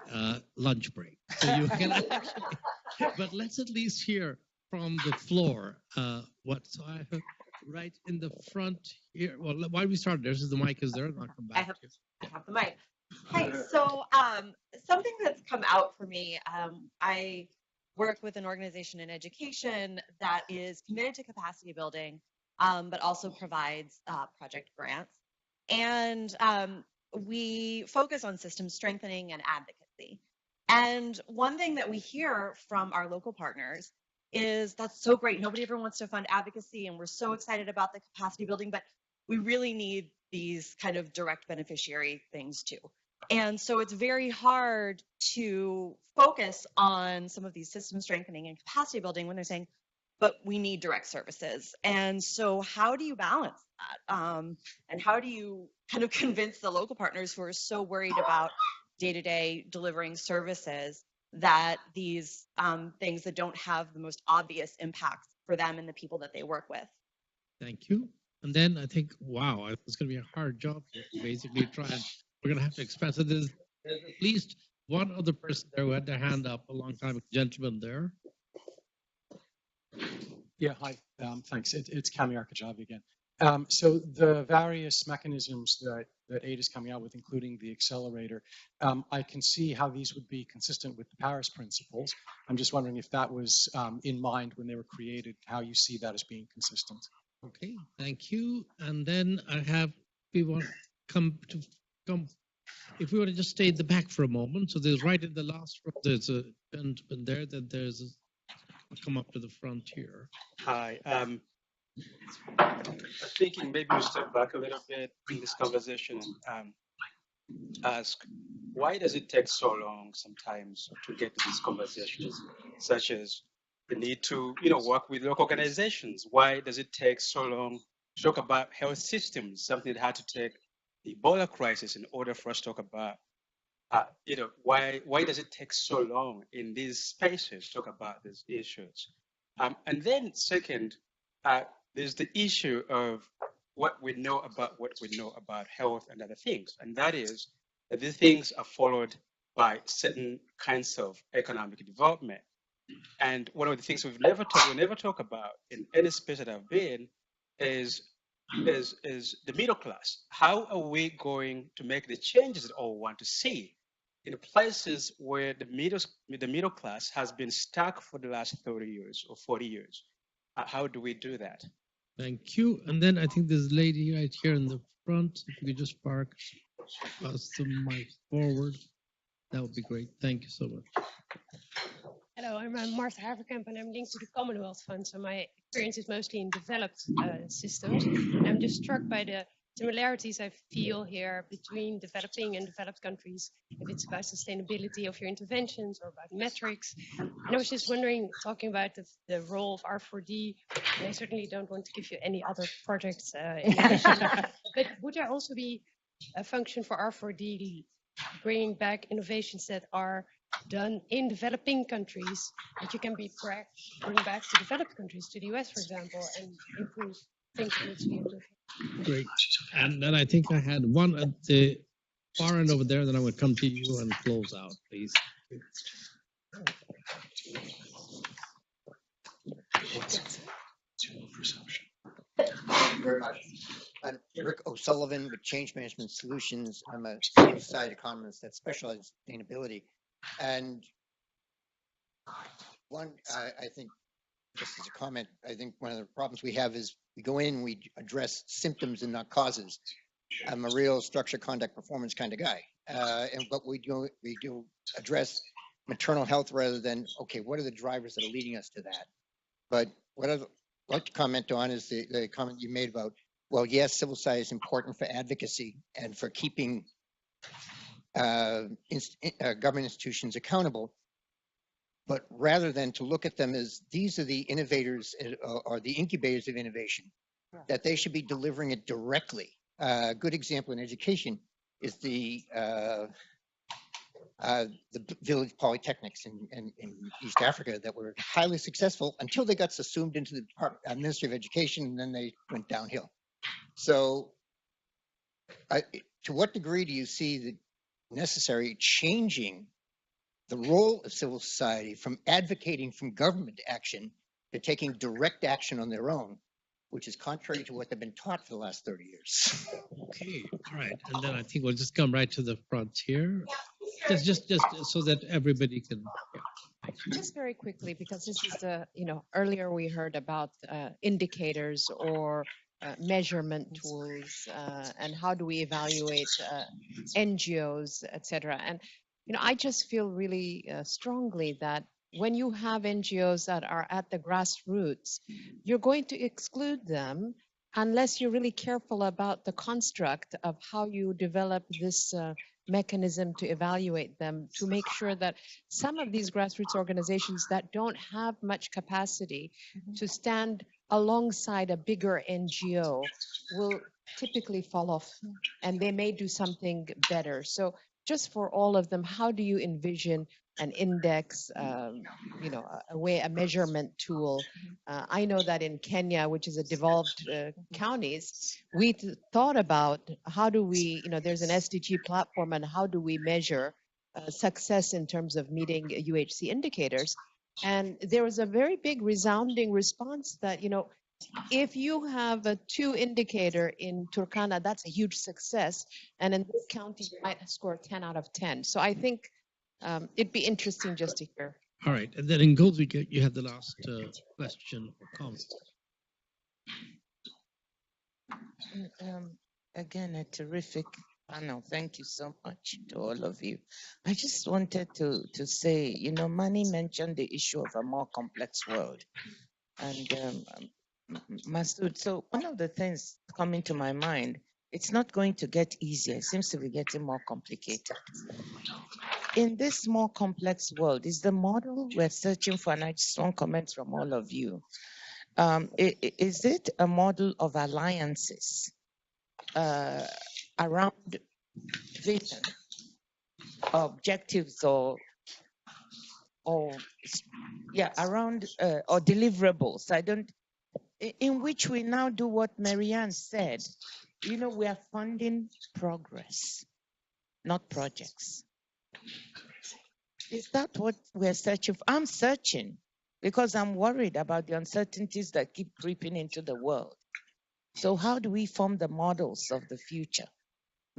lunch break. So you can actually, but let's at least hear from the floor. So I have right in the front here. Well, why don't we start? There's the mic is there, and I'll come back. I have the mic. Hi, so something that's come out for me, I work with an organization in education that is committed to capacity building, but also provides project grants. And we focus on system strengthening and advocacy. And one thing that we hear from our local partners is that's so great. Nobody ever wants to fund advocacy, and we're so excited about the capacity building, but we really need these kind of direct beneficiary things too. And so it's very hard to focus on some of these system strengthening and capacity building when they're saying, but we need direct services. And so how do you balance that? And how do you kind of convince the local partners who are so worried about day-to-day delivering services that these things that don't have the most obvious impacts for them and the people that they work with? Thank you. And then I think, wow, it's going to be a hard job to basically try and we're going to have to expand. So there's at least one other person there who had their hand up a long time, a gentleman there. Yeah, hi, thanks. It's Kami Arkajavi again. So the various mechanisms that AID is coming out with, including the accelerator, I can see how these would be consistent with the Paris principles. I'm just wondering if that was in mind when they were created, how you see that as being consistent. Okay, thank you. And then I have, we want to come, if we want to just stay in the back for a moment. So there's right in the last row, there's a gentleman there, then there's a, come up to the front here. Hi. Thinking maybe we step back a little bit in this conversation and ask, why does it take so long sometimes to get to these conversations, such as the need to, work with local organizations? Why does it take so long to talk about health systems, something that had to take the Ebola crisis in order for us to talk about, why does it take so long in these spaces to talk about these issues? And then second, there's the issue of what we know about health and other things. And that is that these things are followed by certain kinds of economic development. And one of the things we never talk about in any space that I've been is the middle class. How are we going to make the changes that all want to see in places where the middle class has been stuck for the last 30 years or 40 years. How do we do that? Thank you. And then I think there's a lady right here in the front. If you could just pass the mic forward, that would be great. Thank you so much. Hello, I'm Martha Haverkamp and I'm linked to the Commonwealth Fund. So my experience is mostly in developed systems. I'm just struck by the similarities I feel here between developing and developed countries, if it's about sustainability of your interventions or about metrics. And I was just wondering, talking about the role of R4D, and I certainly don't want to give you any other projects in addition, but would there also be a function for R4D bringing back innovations that are done in developing countries that you can bring back to developed countries, to the US, for example, and improve things that need to be improved? Great. And then I think I had one at the far end over there, then I would come to you and close out, please. Thank you very much. I'm Rick O'Sullivan with Change Management Solutions. I'm a senior economist that specializes in sustainability. And one, I think, just as a comment, I think one of the problems we have is we go in, we address symptoms and not causes. I'm a real structure, conduct, performance kind of guy. And what we do address maternal health rather than, okay, what are the drivers that are leading us to that? But what I'd like to comment on is the comment you made about, well, yes, civil society is important for advocacy and for keeping government institutions accountable. But rather than to look at them as these are the innovators or the incubators of innovation, that they should be delivering it directly. A good example in education is the village polytechnics in East Africa that were highly successful until they got subsumed into the Ministry of Education, and then they went downhill. So to what degree do you see the necessary changing the role of civil society from advocating from government action to taking direct action on their own, which is contrary to what they've been taught for the last 30 years? Okay, all right. And then I think we'll just come right to the front here. Just so that everybody can. Yeah. Just very quickly, because this is earlier we heard about indicators or measurement tools and how do we evaluate NGOs, et cetera. And I just feel really strongly that when you have NGOs that are at the grassroots, you're going to exclude them unless you're really careful about the construct of how you develop this mechanism to evaluate them, to make sure that some of these grassroots organizations that don't have much capacity to stand alongside a bigger NGO will typically fall off, and they may do something better. So just for all of them, how do you envision an index, a measurement tool? I know that in Kenya, which is a devolved counties, we thought about how do we, there's an SDG platform, and how do we measure success in terms of meeting UHC indicators? And there was a very big resounding response that, if you have a 2 indicator in Turkana, that's a huge success. And in this county, you might score 10 out of 10. So I think it'd be interesting just to hear. All right. And then in Gold, you have the last question or comment. Again, a terrific panel. Thank you so much to all of you. I just wanted to say, Mani mentioned the issue of a more complex world. And Masood, so one of the things coming to my mind, it's not going to get easier. It seems to be getting more complicated. In this more complex world, is the model we're searching for, and I just want comments from all of you, is it a model of alliances around vision, objectives, around or deliverables? In which we now do what Marianne said, we are funding progress, not projects. Is that what we're searching for? I'm searching because I'm worried about the uncertainties that keep creeping into the world. So how do we form the models of the future?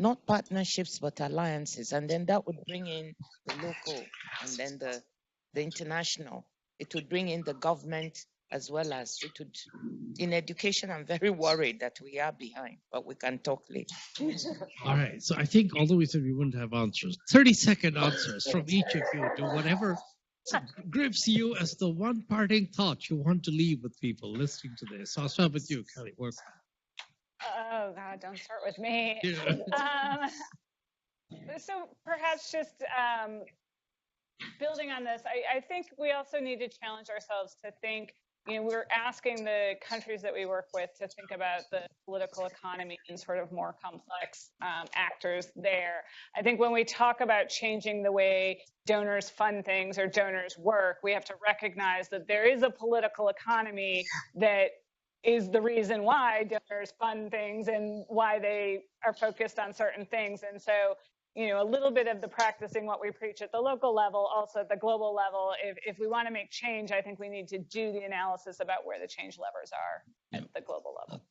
not partnerships, but alliances. And then that would bring in the local and then the international. It would bring in the government as well as it would. In education, I'm very worried that we are behind, but we can talk later. All right. So I think, although we said we wouldn't have answers, 30-second answers from each of you to whatever grips you as the one parting thought you want to leave with people listening to this. So I'll start with you, Kelly. Oh God, don't start with me. Yeah. So perhaps just building on this, I think we also need to challenge ourselves to think, we're asking the countries that we work with to think about the political economy and sort of more complex actors there. I think when we talk about changing the way donors fund things or donors work, we have to recognize that there is a political economy that is the reason why donors fund things and why they are focused on certain things. And so, a little bit of the practicing what we preach at the local level, also at the global level. If we want to make change, I think we need to do the analysis about where the change levers are at the global level.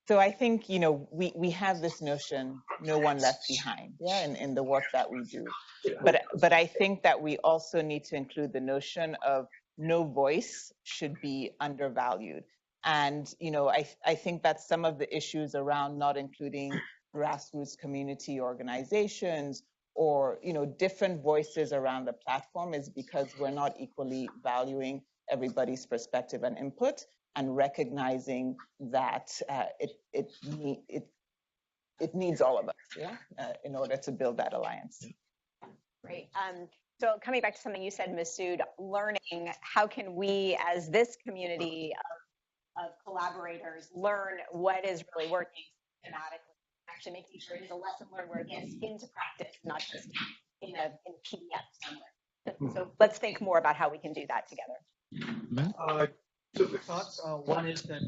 So I think, we have this notion, no one left behind, in the work that we do. But I think that we also need to include the notion of no voice should be undervalued. And, I think that some of the issues around not including grassroots community organizations or, different voices around the platform is because we're not equally valuing everybody's perspective and input and recognizing that it needs all of us, in order to build that alliance. Great. So coming back to something you said, Masood, learning, how can we as this community of collaborators learn what is really working systematically, actually making sure it is a lesson learned where it gets into practice, not just in a PDF somewhere. So let's think more about how we can do that together. Two thoughts. One is that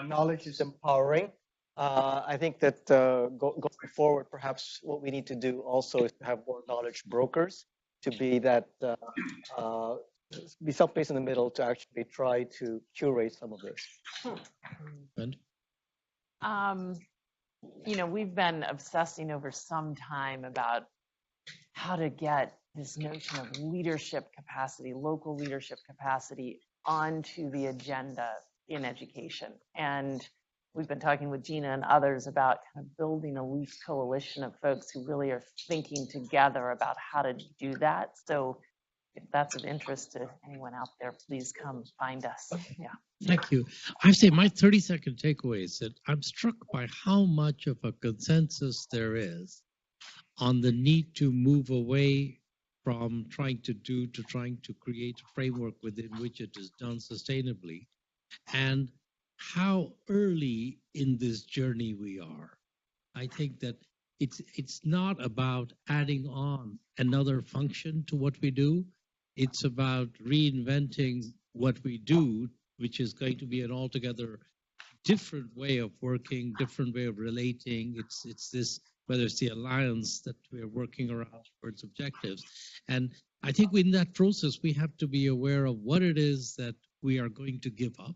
knowledge is empowering. I think that going forward, perhaps what we need to do also is to have more knowledge brokers, to be that be someplace in the middle to actually try to curate some of this. We've been obsessing over some time about how to get this notion of leadership capacity, local leadership capacity, onto the agenda in education. And we've been talking with Gina and others about kind of building a loose coalition of folks who really are thinking together about how to do that. So if that's of interest to anyone out there, please come find us. Yeah. Thank you. I say my 30-second takeaway is that I'm struck by how much of a consensus there is on the need to move away from trying to create a framework within which it is done sustainably, and how early in this journey we are. I think that it's not about adding on another function to what we do. It's about reinventing what we do, which is going to be an altogether different way of working, different way of relating. It's this, whether it's the alliance that we're working around towards objectives. And I think in that process, we have to be aware of what it is that we are going to give up,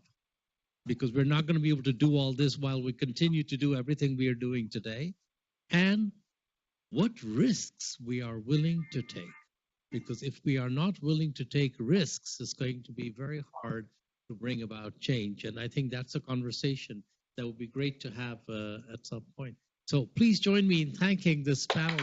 because we're not going to be able to do all this while we continue to do everything we are doing today, and what risks we are willing to take. Because if we are not willing to take risks, it's going to be very hard to bring about change. And I think that's a conversation that would be great to have at some point. So please join me in thanking this panel.